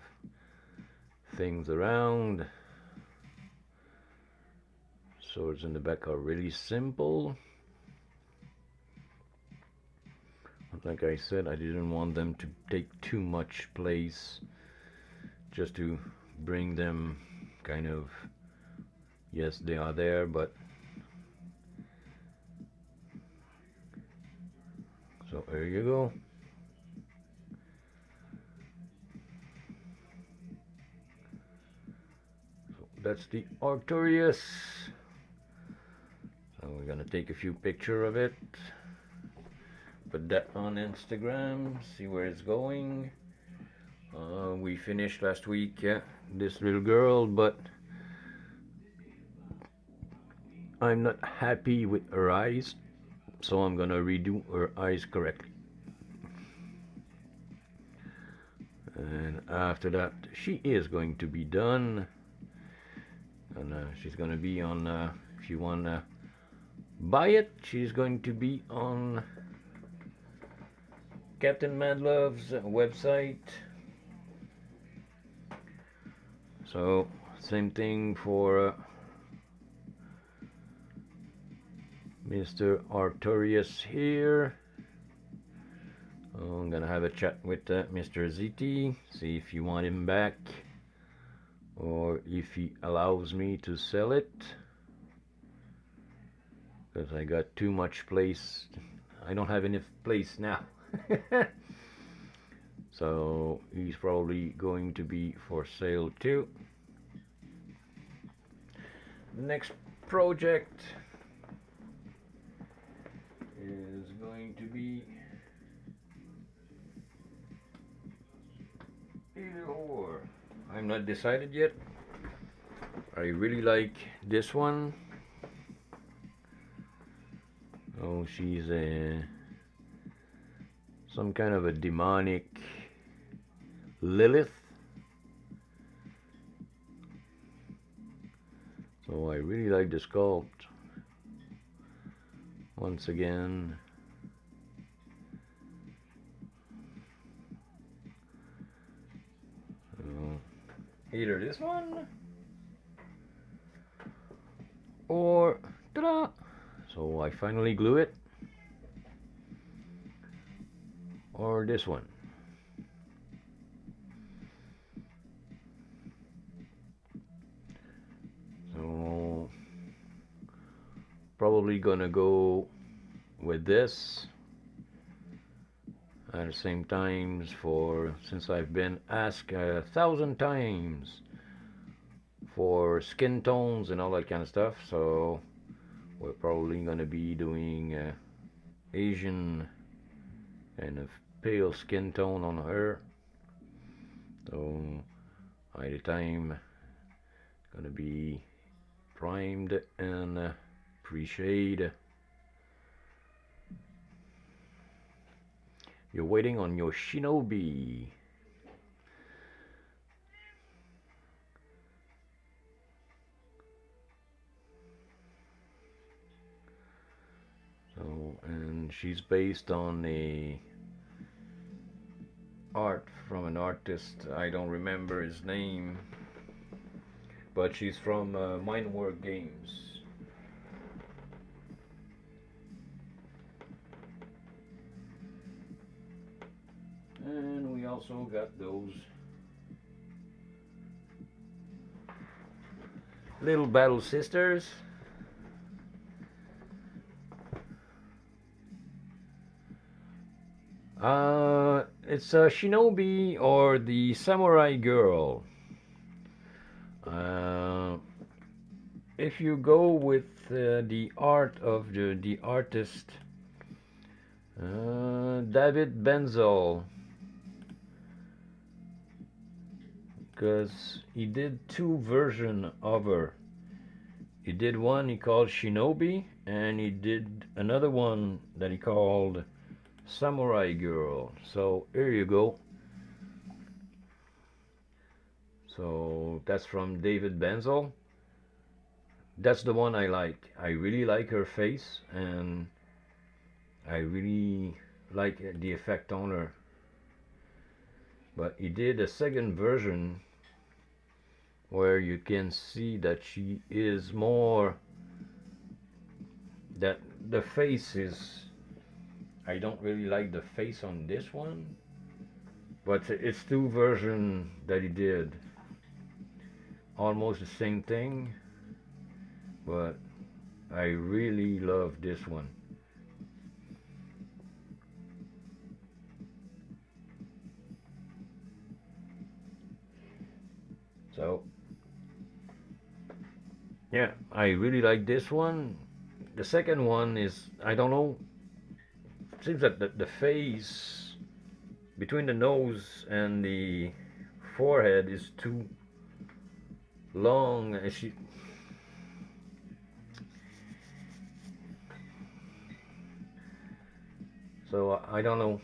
things around. Swords in the back are really simple. Like I said, I didn't want them to take too much place, just to bring them kind of, yes, they are there, but so there you go. So that's the Artorias. So we're gonna take a few pictures of it, put that on Instagram, see where it's going. We finished last week, this little girl, but I'm not happy with her eyes, so I'm gonna redo her eyes correctly. And after that, she is going to be done, and she's gonna be on, if you wanna buy it, she's going to be on Captain Madlove's website. So same thing for Mr. Artorias here. I'm gonna have a chat with Mr. ZT, see if you want him back or if he allows me to sell it, because I got too much place. I don't have enough place now. So he's probably going to be for sale too. The next project is going to be either or. I'm not decided yet. I really like this one. Oh, she's some kind of a demonic Lilith. So I really like the sculpt. Once again, either this one or ta-da! So I finally glue it, or this one. So probably gonna go with this at the same times, for since I've been asked 1,000 times for skin tones and all that kind of stuff, so we're probably gonna be doing Asian kind of pale skin tone on her. So by the time gonna be primed and pre-shade. You're waiting on your shinobi. So, and she's based on a art from an artist, I don't remember his name, but she's from Mindwork Games. And we also got those little battle sisters. It's a shinobi or the samurai girl. If you go with the art of the artist David Benzel, because he did two versions of her. He did one he called Shinobi, and he did another one that he called Samurai Girl. So here you go. So that's from David Benzel. That's the one I like. I really like her face, and I really like the effect on her. But he did a second version where you can see that she is more, that the face is, I don't really like the face on this one, but it's two versions that he did, almost the same thing, but I really love this one. So yeah, I really like this one. The second one is, I don't know, seems that the face between the nose and the forehead is too long, and she, so I don't know,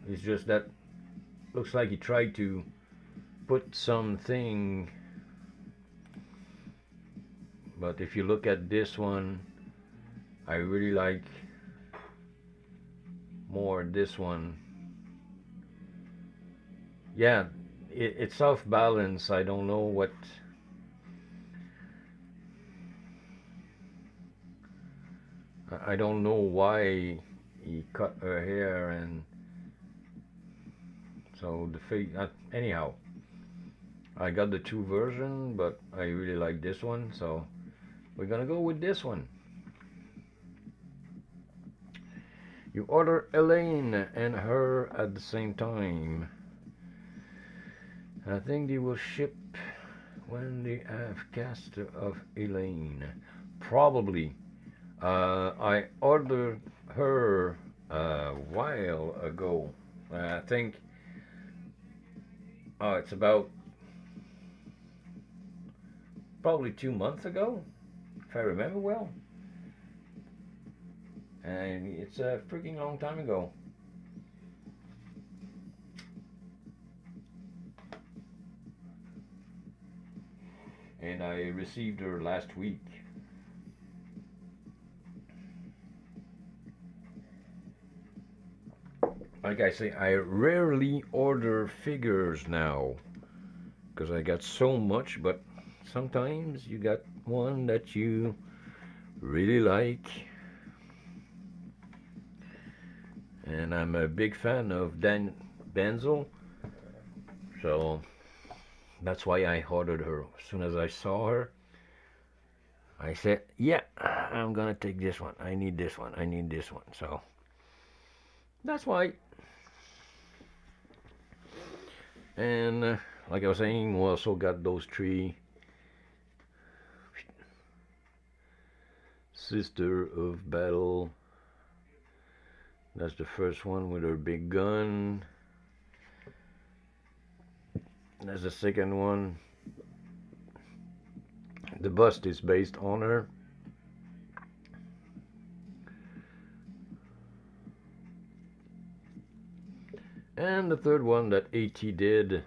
it's just that looks like he tried to put something, but if you look at this one, I really like more this one. Yeah, it's off balance. I don't know what, I don't know why he cut her hair, and so the face, anyhow, I got the two version, but I really like this one, so we're gonna go with this one. You order Elaine and her at the same time. I think they will ship when they have cast of Elaine. Probably. I ordered her a while ago. I think it's about probably 2 months ago, if I remember well. And it's a freaking long time ago. And I received her last week. Like I say, I rarely order figures now because I got so much, but sometimes you got one that you really like. And I'm a big fan of Dan Benzel, so that's why I ordered her. As soon as I saw her, I said, yeah, I'm gonna take this one. I need this one. I need this one. So that's why. And like I was saying, we also got those three Sister of Battle. That's the first one with her big gun. That's the second one. The bust is based on her. And the third one that AT did.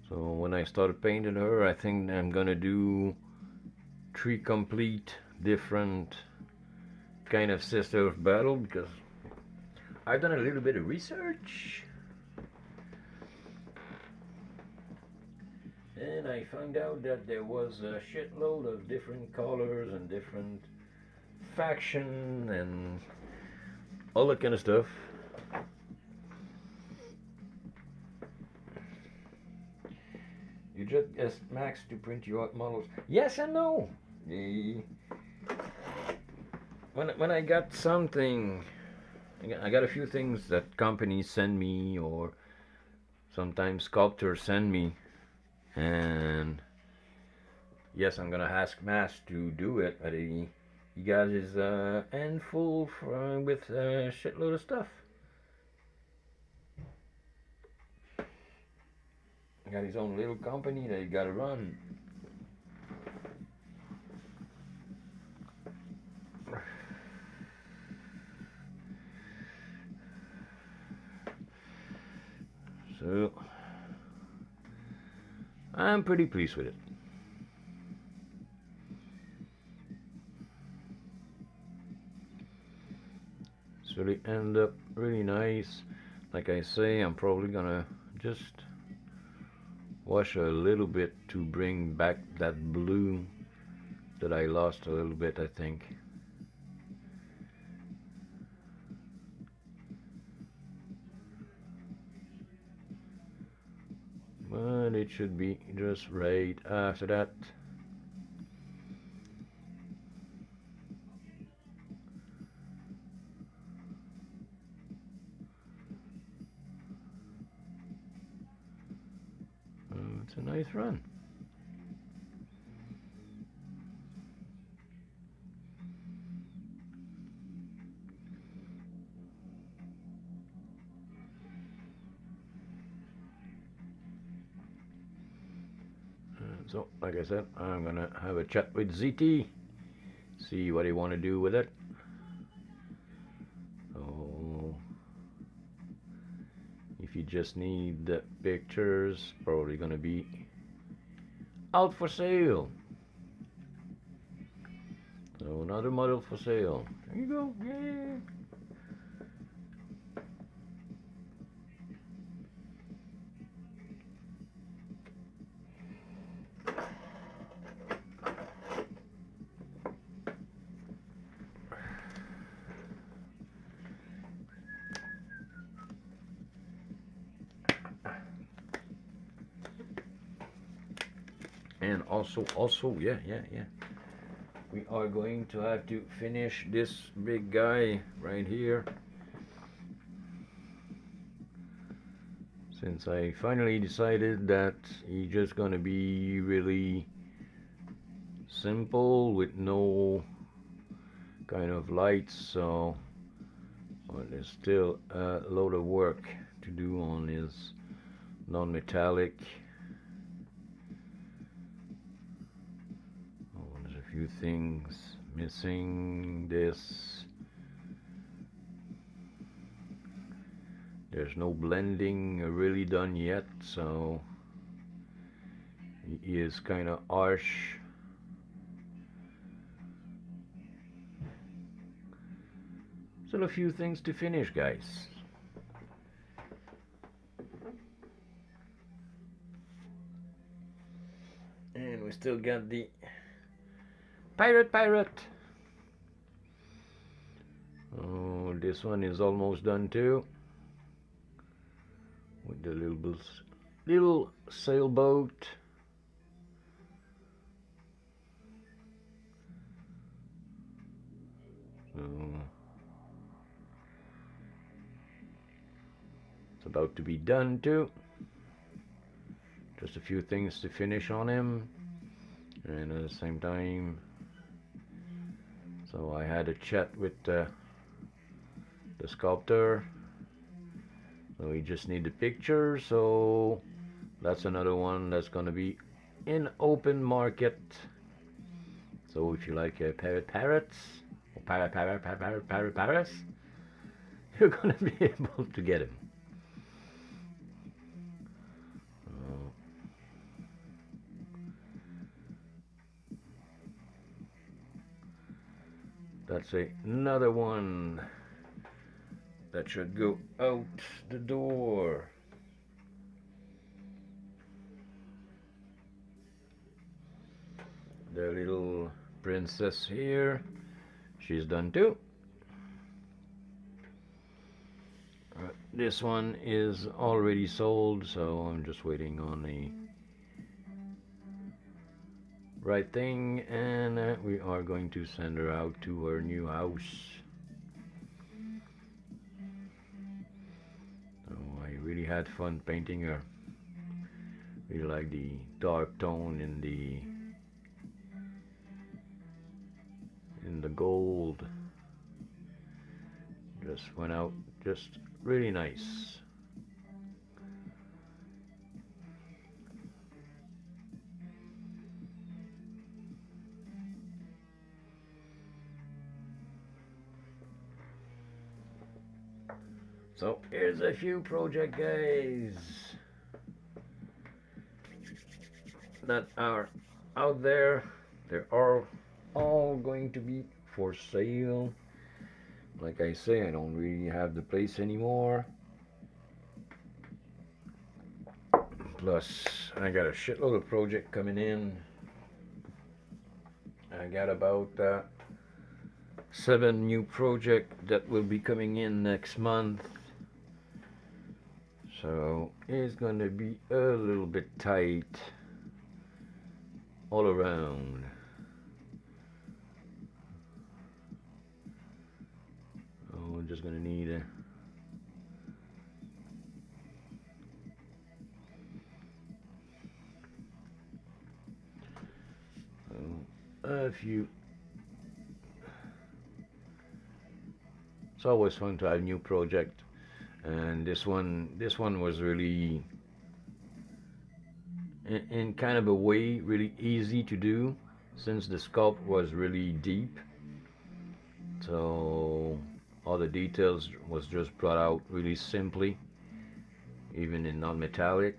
So when I started painting her, I think I'm gonna do 3 complete different kind of Sister of Battle, because I've done a little bit of research and I found out that there was a shitload of different colors and different faction and all that kind of stuff. You just asked Max to print you out models. Yes and no. When I got something, I got a few things that companies send me, or sometimes sculptors send me, and yes, I'm gonna ask Max to do it, but he got his handful with a shitload of stuff. He got his own little company that he gotta run. So I'm pretty pleased with it. It's really ended up really nice. Like I say, I'm probably gonna just wash a little bit to bring back that blue that I lost a little bit, I think. But it should be just right after that. It's a nice run. So, like I said, I'm gonna have a chat with ZT, see what he want to do with it. So, if you just need the pictures, probably gonna be out for sale. So another model for sale. There you go. Yay! And also, yeah. We are going to have to finish this big guy right here. Since I finally decided that he's just gonna be really simple with no kind of lights, so there's still a load of work to do on his non-metallic. There's a few things missing. There's no blending really done yet, so he is kind of harsh. Still a few things to finish, guys. And we still got the pirate. Oh, this one is almost done too. With the little sailboat. So it's about to be done too. Just a few things to finish on him, and at the same time, so I had a chat with the sculptor. So we just need the picture, so that's another one that's gonna be in open market. So if you like parrots, or parrots, you're gonna be able to get him. That's another one that should go out the door. The little princess here, she's done too. This one is already sold, so I'm just waiting on the right thing, and we are going to send her out to her new house. So I really had fun painting her. Really like the dark tone in the gold. Just went out just really nice. So here's a few project guys that are out there. They are all going to be for sale. Like I say, I don't really have the place anymore. Plus, I got a shitload of project coming in. I got about 7 new projects that will be coming in next month. So it's gonna be a little bit tight all around. Oh, we're just gonna need a few. It's always fun to have a new project, and this one was really in kind of a way really easy to do, since the sculpt was really deep. So all the details was just brought out really simply, even in non-metallic.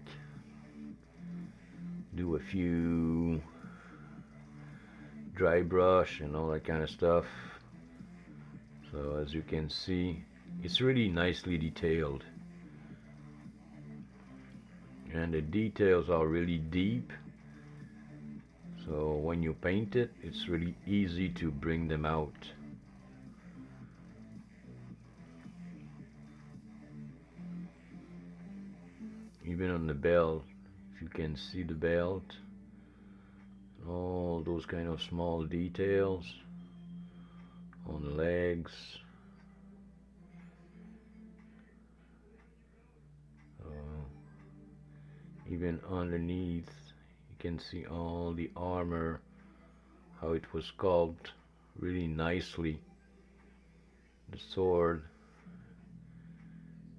Do a few dry brush and all that kind of stuff. So as you can see, it's really nicely detailed, and the details are really deep, so when you paint it, it's really easy to bring them out. Even on the belt, if you can see the belt, all those kind of small details on the legs. Even underneath, you can see all the armor, how it was sculpted really nicely. The sword,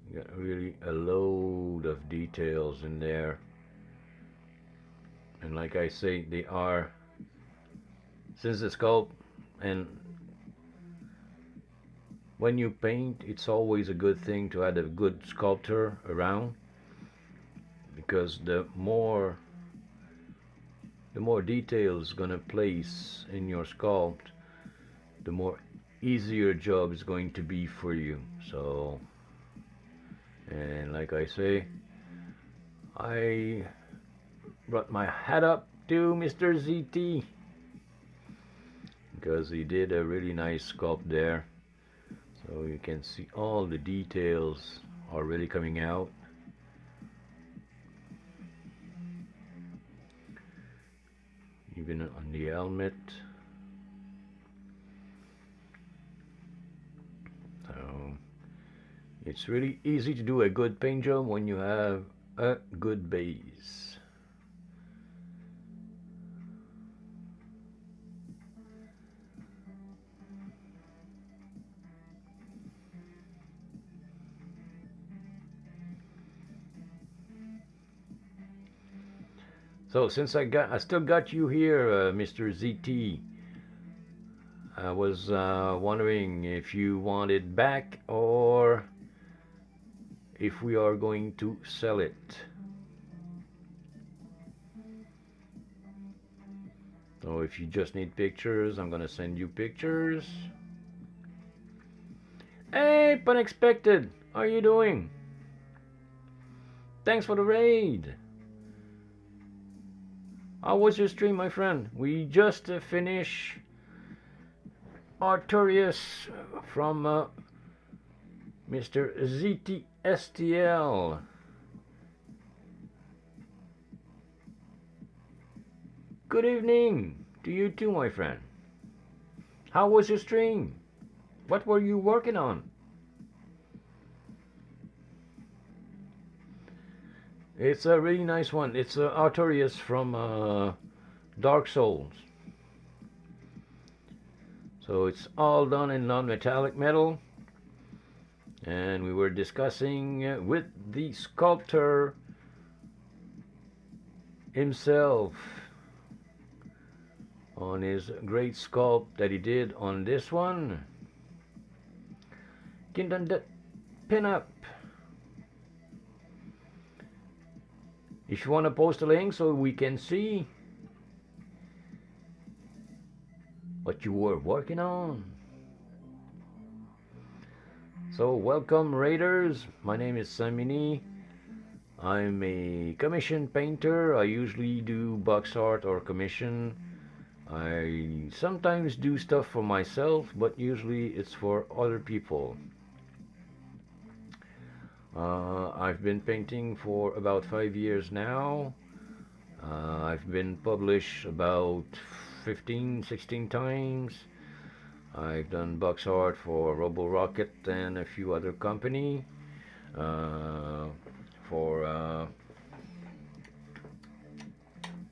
you got really a load of details in there. And like I say, they are, since the sculpt, and when you paint, it's always a good thing to have a good sculptor around, because the more details gonna place in your sculpt, the more easier job is going to be for you. So, and like I say, I brought my hat up to Mr. ZT, because he did a really nice sculpt there. So you can see all the details are really coming out. Even on the helmet. So it's really easy to do a good paint job when you have a good base. So since I still got you here, Mr. ZT, I was wondering if you want it back or if we are going to sell it. So if you just need pictures, I'm gonna send you pictures. Hey, Unexpected, how are you doing? Thanks for the raid. How was your stream, my friend? We just finished Artorias from Mr. ZTSTL. Good evening to you too, my friend. How was your stream? What were you working on? It's a really nice one. It's Artorias from Dark Souls. So it's all done in non-metallic metal. And we were discussing with the sculptor himself on his great sculpt that he did on this one. pinup. If you want to post a link so we can see what you were working on. So welcome Raiders, my name is Samini. I'm a commission painter. I usually do box art or commission. I sometimes do stuff for myself, but usually it's for other people. I've been painting for about 5 years now. I've been published about 15, 16 times. I've done box art for Robo Rocket and a few other company. For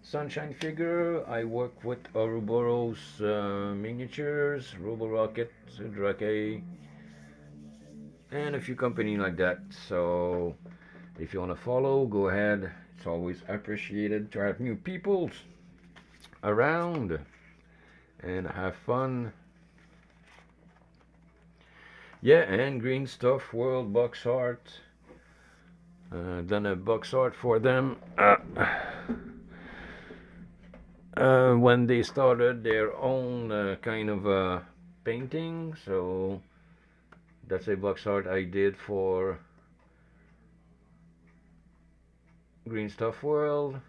Sunshine Figure, I work with Ouroboros Miniatures, Robo Rocket, Drake, and a few companies like that. So if you want to follow, go ahead. It's always appreciated to have new peoples around and have fun. Yeah, and Green Stuff World box art. Done a box art for them when they started their own kind of painting. So that's a box art I did for Green Stuff World.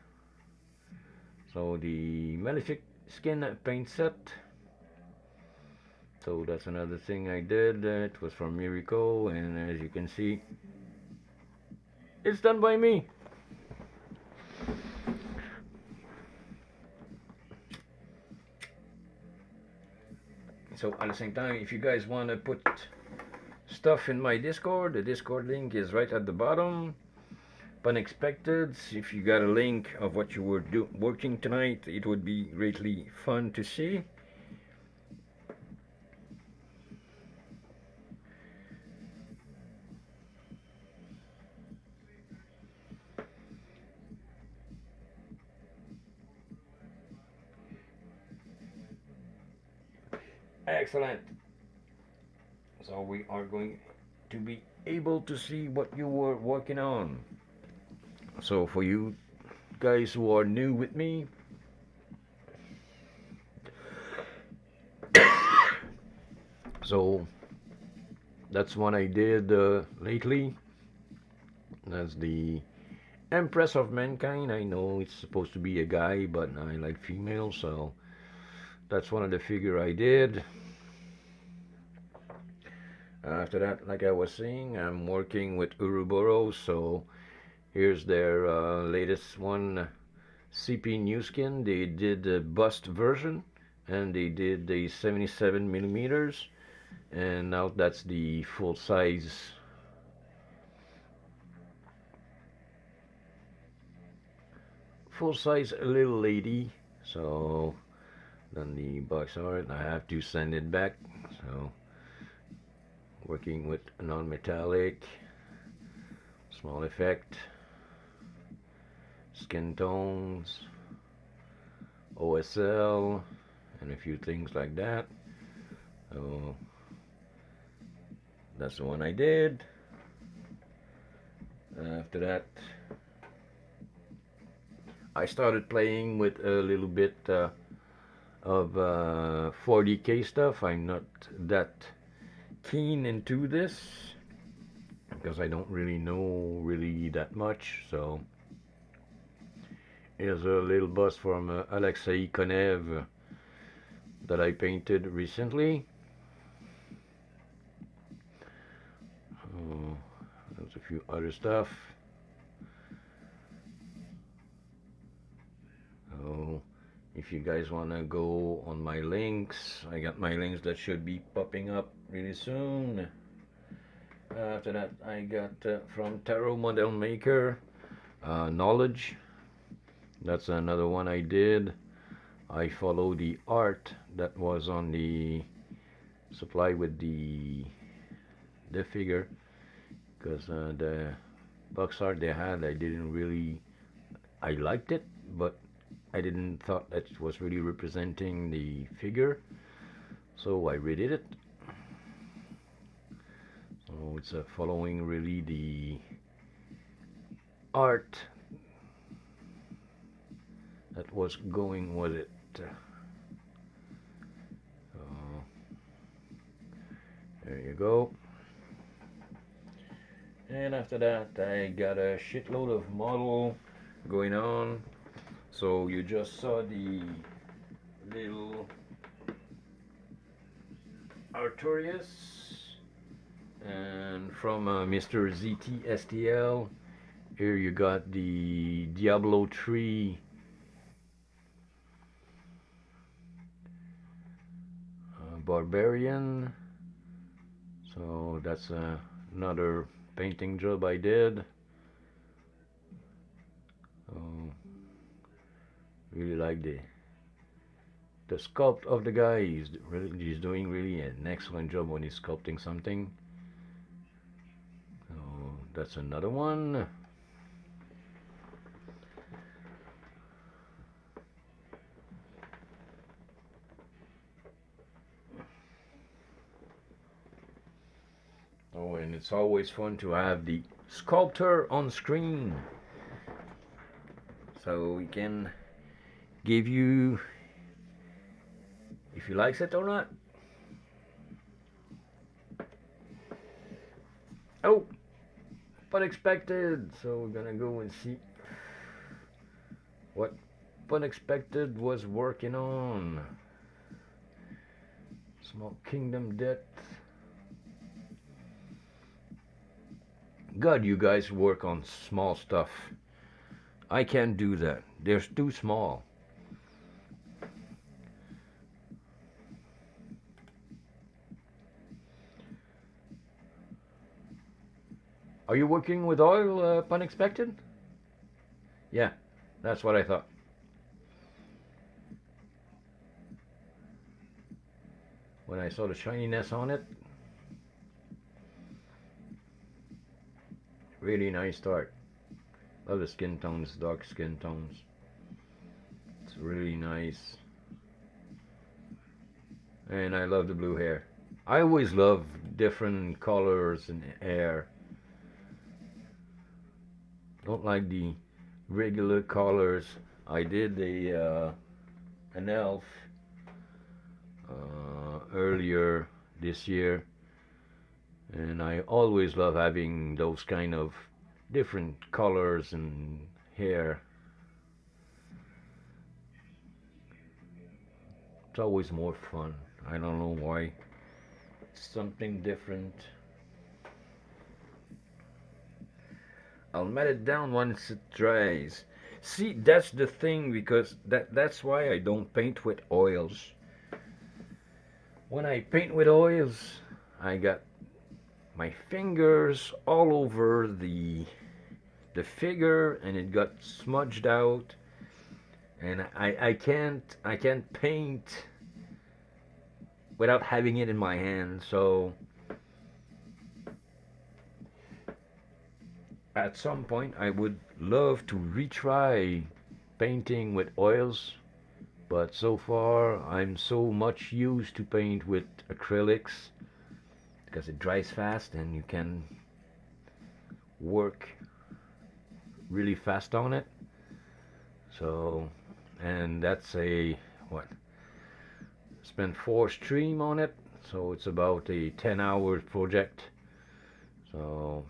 So the Malefic skin paint set. So that's another thing I did. It was from Miracle, and as you can see, it's done by me. So at the same time, if you guys want to put stuff in my Discord, the Discord link is right at the bottom. Unexpected. If you got a link of what you were working tonight, it would be greatly fun to see. Excellent. So we are going to be able to see what you were working on. So for you guys who are new with me, so that's one I did lately. That's the Empress of Mankind. I know it's supposed to be a guy, but I like female, so that's one of the figure I did. After that, like I was saying, I'm working with Ouroboros, so here's their latest one, CP New Skin. They did the bust version, and they did the 77 millimeters, and now that's the full size little lady. So then the box art, I have to send it back. So working with non-metallic, small effect, skin tones, OSL, and a few things like that. So that's the one I did. After that, I started playing with a little bit of 40K stuff. I'm not that keen into this because I don't really know that much. So here's a little bust from Alexei Konev that I painted recently. There's a few other stuff. So if you guys want to go on my links, I got my links that should be popping up really soon. After that, I got from Tarot Model Maker, Knowledge. That's another one I did. I follow the art that was on the supply with the figure, because the box art they had, I liked it, but I didn't thought that it was really representing the figure, so I redid it. So So it's following really the art that was going with it. So there you go. And after that I got a shitload of model going on. So you just saw the little Artorias, and from Mr. ZT STL, here you got the Diablo 3 Barbarian. So that's another painting job I did. So really like the sculpt of the guy. He's doing really an excellent job when he's sculpting something. So that's another one. Oh, and it's always fun to have the sculptor on screen, so we can give you if he likes it or not. Oh, unexpected. So we're gonna go and see what unexpected was working on. Small Kingdom Death. God, you guys work on small stuff. I can't do that. They're too small. Are you working with oil, unexpected? Yeah, that's what I thought. When I saw the shininess on it, really nice start. Love the skin tones, dark skin tones. It's really nice. And I love the blue hair. I always love different colors and hair. Don't like the regular colors. I did an elf earlier this year, and I always love having those kind of different colors and hair. It's always more fun. I don't know why. It's something different. I'll mat it down once it dries. See, that's the thing, because that's why I don't paint with oils. When I paint with oils, I got my fingers all over the figure, and it got smudged out, and I can't paint without having it in my hand. So at some point I would love to retry painting with oils, but so far I'm so much used to paint with acrylics because it dries fast and you can work really fast on it. So, and that's a what? Spent 4 stream on it, so it's about a 10-hour project. So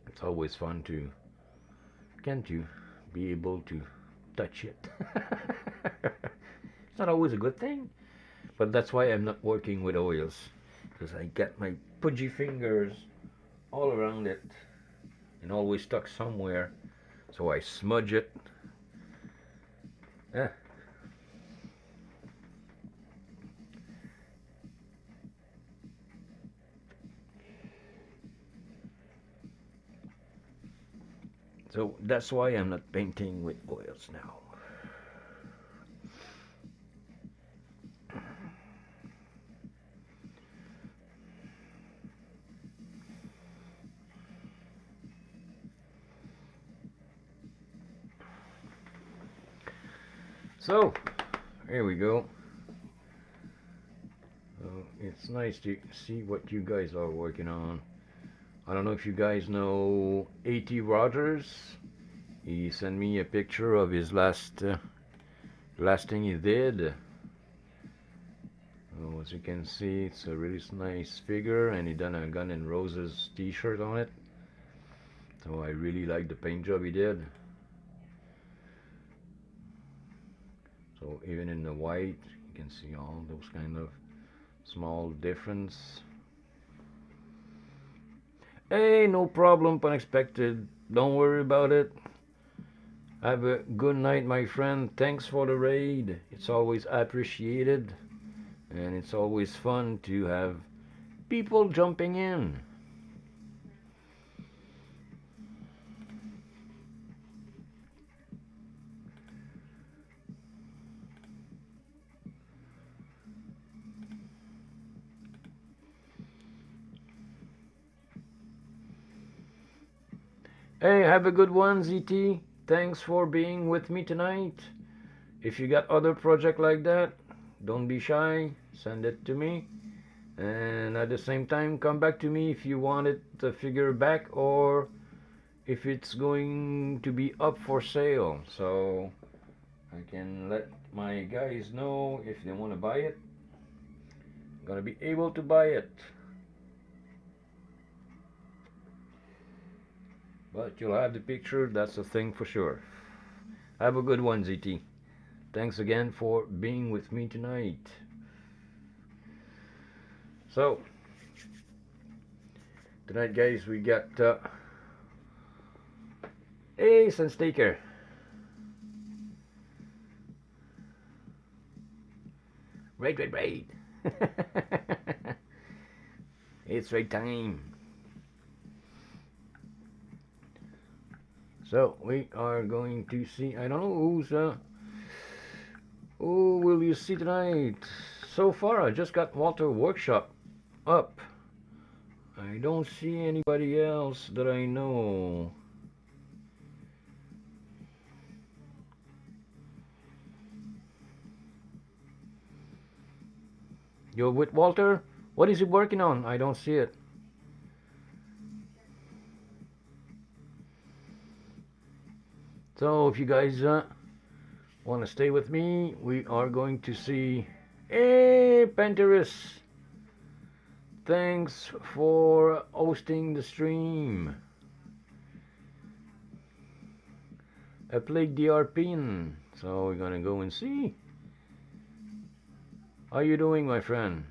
it's always fun to be able to touch it. It's not always a good thing, but that's why I'm not working with oils, because I get my pudgy fingers all around it and always stuck somewhere, so I smudge it. Yeah. So that's why I'm not painting with oils now. So here we go. So it's It's nice to see what you guys are working on. I don't know if you guys know A.T. Rogers. He sent me a picture of his last thing he did. Oh, as you can see, it's a really nice figure, and he done a Gun N' Roses t-shirt on it. So I really like the paint job he did. So even in the white, you can see all those kind of small difference. Hey, no problem, unexpected. Don't worry about it. Have a good night, my friend. Thanks for the raid. It's always appreciated. And it's always fun to have people jumping in. Hey, have a good one, ZT. Thanks for being with me tonight. If you got other project like that, don't be shy. Send it to me. And at the same time, come back to me if you want it to figure back or if it's going to be up for sale. So I can let my guys know if they want to buy it. I'm gonna be able to buy it. But you'll have the picture, that's the thing for sure. Have a good one, ZT. Thanks again for being with me tonight. So, tonight, guys, we got hey, Sunstaker. Raid. It's raid time. So we are going to see. I don't know who's who will you see tonight. So far, I just got Walter Workshop up. I don't see anybody else that I know. You're with Walter? What is he working on? I don't see it. So if you guys want to stay with me, we are going to see. Hey, Panteris! Thanks for hosting the stream. I played DRP, so we're gonna go and see. How you doing, my friend?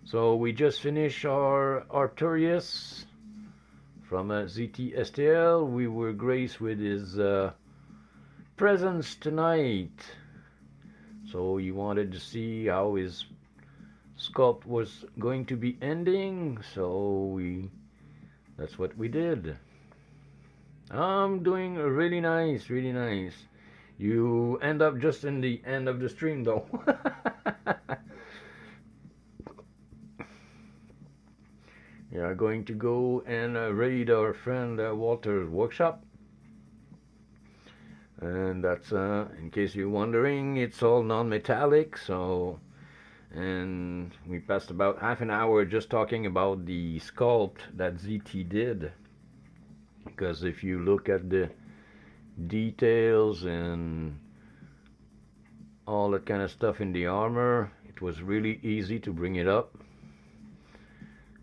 So we just finished our Artorias from ZTSTL. We were graced with his presence tonight. So you wanted to see how his sculpt was going to be ending, so that's what we did. I'm doing really nice, really nice. You end up just in the end of the stream though. We are going to go and raid our friend Walter's workshop. And that's, in case you're wondering, it's all non-metallic, so... And we passed about half an hour just talking about the sculpt that ZT did. Because if you look at the details and all that kind of stuff in the armor, it was really easy to bring it up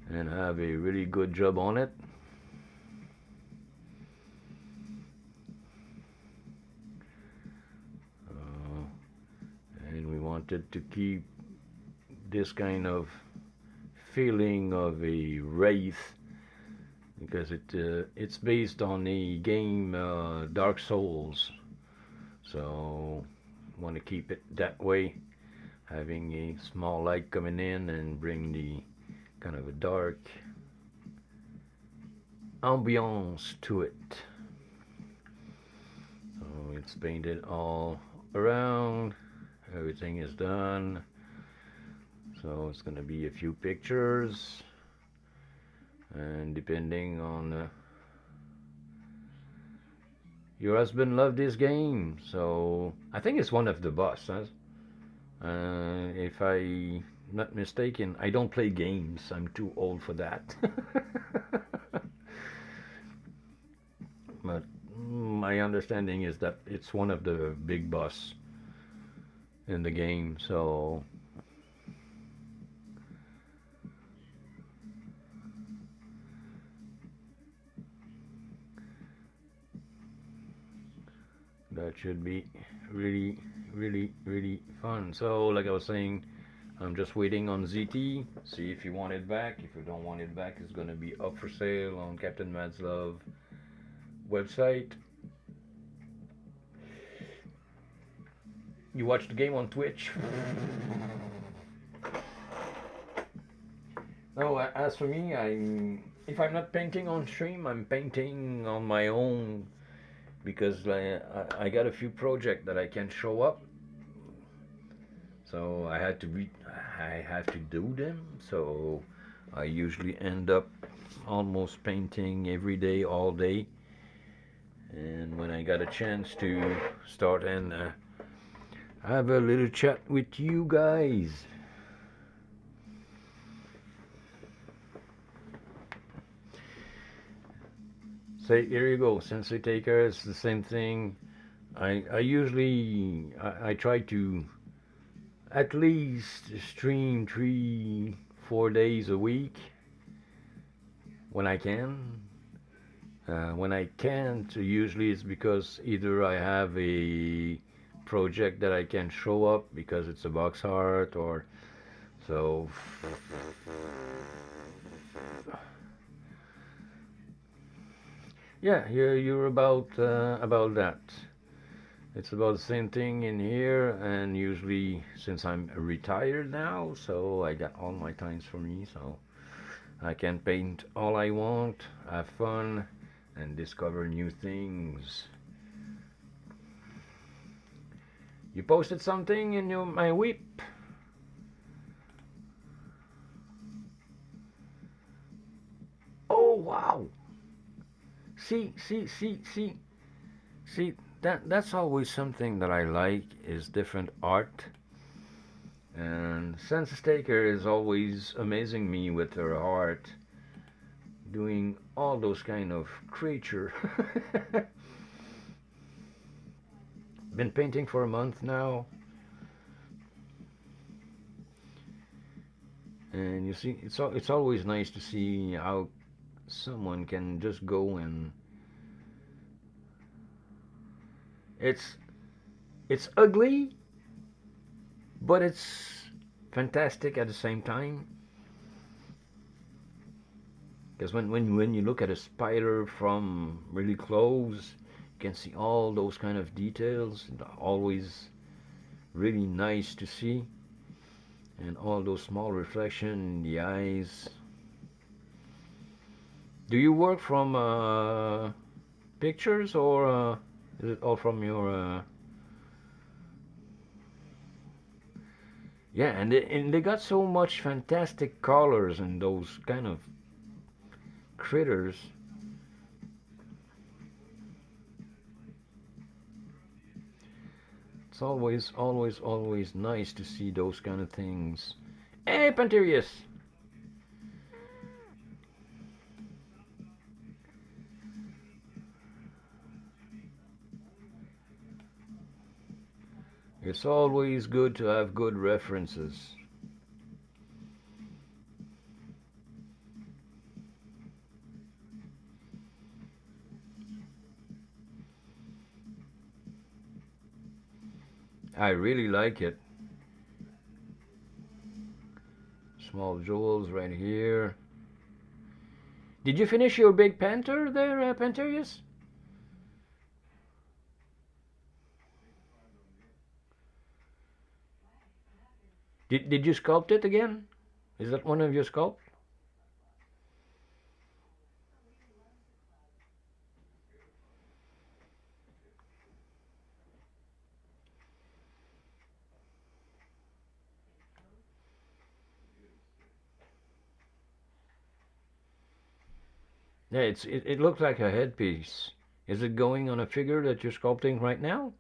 and have a really good job on it. And we wanted to keep this kind of feeling of a wraith because it's based on the game Dark Souls, so want to keep it that way, having a small light coming in and bring the kind of a dark ambiance to it. So it's painted all around, everything is done. So it's going to be a few pictures, and depending on your husband loved this game, so I think it's one of the boss, huh? If I not mistaken, I don't play games. I'm too old for that. But my understanding is that it's one of the big boss in the game, so that should be really, really, really fun. So, like I was saying, I'm just waiting on ZT. See if you want it back. If you don't want it back, it's gonna be up for sale on Captain Madslove website. You watch the game on Twitch? No, as for me, if I'm not painting on stream, I'm painting on my own because I got a few projects that I can show up. So I have to do them. So I usually end up almost painting every day, all day. And when I got a chance to start and have a little chat with you guys. So here you go, Sensei Taker. It's the same thing. I usually I try to at least stream 3-4 days a week when I can. When I can't, usually it's because either I have a project that I can show up because it's a box art, or so. Yeah, you're about that. It's about the same thing in here, and usually since I'm retired now, so I got all my times for me, so I can paint all I want, have fun, and discover new things. You posted something in my whip. Oh wow! See, that's always something that I like, is different art. And Sense Taker is always amazing me with her art, doing all those kind of creature. Been painting for a month now, and you see, it's always nice to see how someone can just go and it's ugly, but it's fantastic at the same time. Because when you look at a spider from really close, you can see all those kind of details. Always really nice to see, and all those small reflection in the eyes. Do you work from pictures, or is it all from your? Yeah, and they got so much fantastic colors and those kind of critters. It's always nice to see those kind of things. Hey, Panterius! It's always good to have good references. I really like it. Small jewels right here. Did you finish your big panther there, Panterius? Did you sculpt it again? Is that one of your sculpts? Yeah, it looks like a headpiece. Is it going on a figure that you're sculpting right now?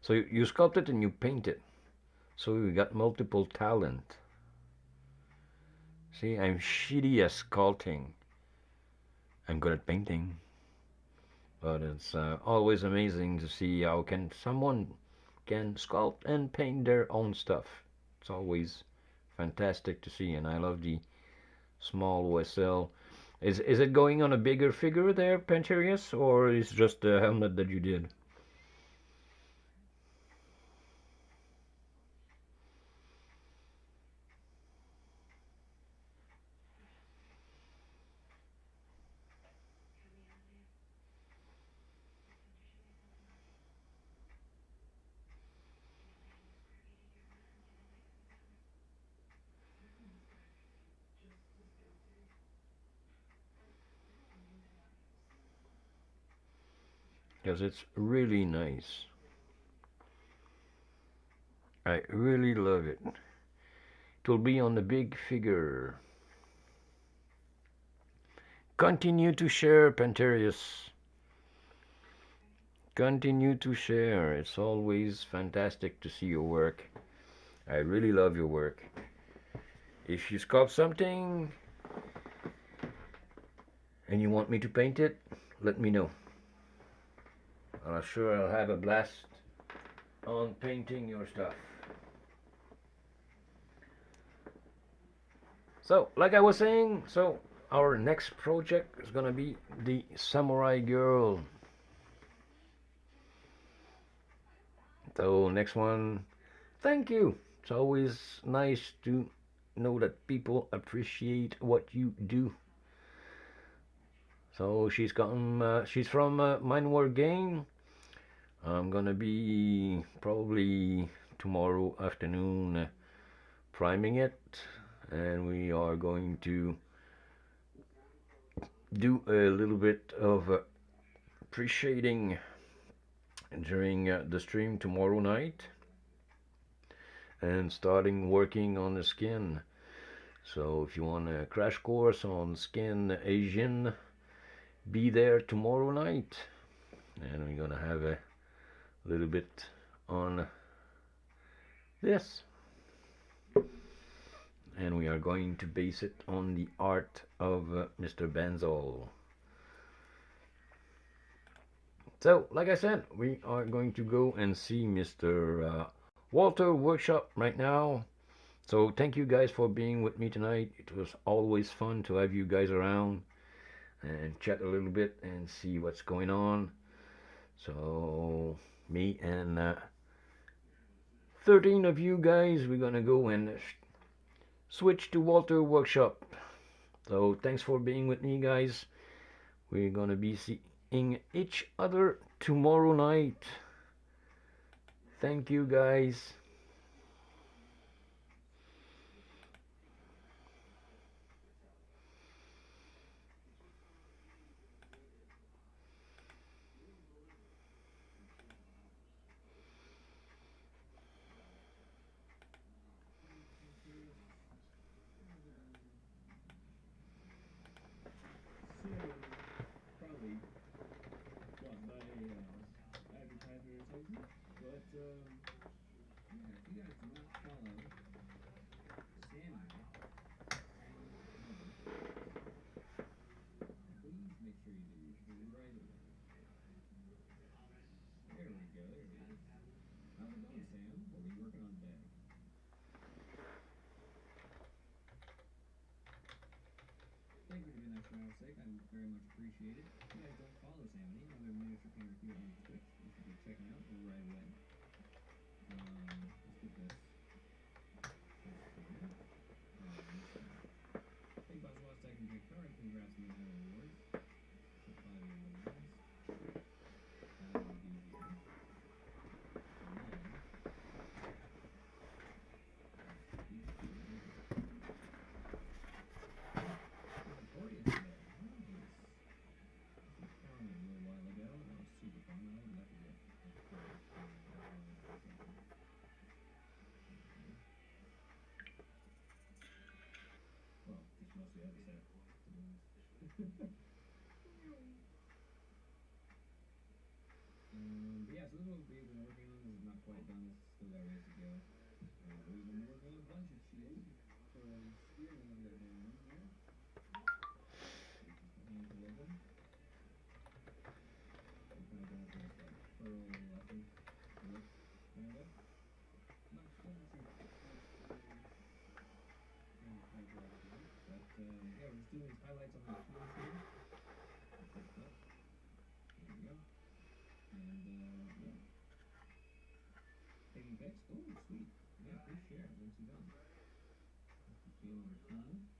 So you sculpt it and you paint it. So you got multiple talent. See, I'm shitty at sculpting. I'm good at painting. But it's always amazing to see how can someone can sculpt and paint their own stuff. It's always fantastic to see, and I love the small OSL. Is it going on a bigger figure there, Panterius, or is just the helmet that you did? Because it's really nice. I really love it. It will be on the big figure. Continue to share, Panterius. Continue to share. It's always fantastic to see your work. I really love your work. If you sculpt something and you want me to paint it, let me know. I'm sure I'll have a blast on painting your stuff. So, like I was saying, so our next project is gonna be the Samurai Girl. So, next one, thank you. It's always nice to know that people appreciate what you do. So she's from Mindwar Game. I'm gonna be probably tomorrow afternoon priming it, and we are going to do a little bit of pre-shading during the stream tomorrow night, and starting working on the skin. So if you want a crash course on skin Asian, be there tomorrow night, and we're gonna have a little bit on this, and we are going to base it on the art of Mr. Benzel. So, like I said, we are going to go and see Mr. Walter Workshop right now. So, thank you guys for being with me tonight. It was always fun to have you guys around and chat a little bit and see what's going on. So, me and 13 of you guys, we're gonna go and switch to Walter Workshop. So, thanks for being with me, guys. We're gonna be seeing each other tomorrow night. Thank you, guys.
not quite done. It's still got ways to go. We're going a bunch of shield for spear and then they're down here. Hand delivered. We're kind of going for this like pearl, I think, look, kind of. Not sure. But yeah, we're just doing these highlights on the shields here. There we go. And yeah. Taking bets. Oh, sweet. Yeah, free share. Once you done. Feeling cool.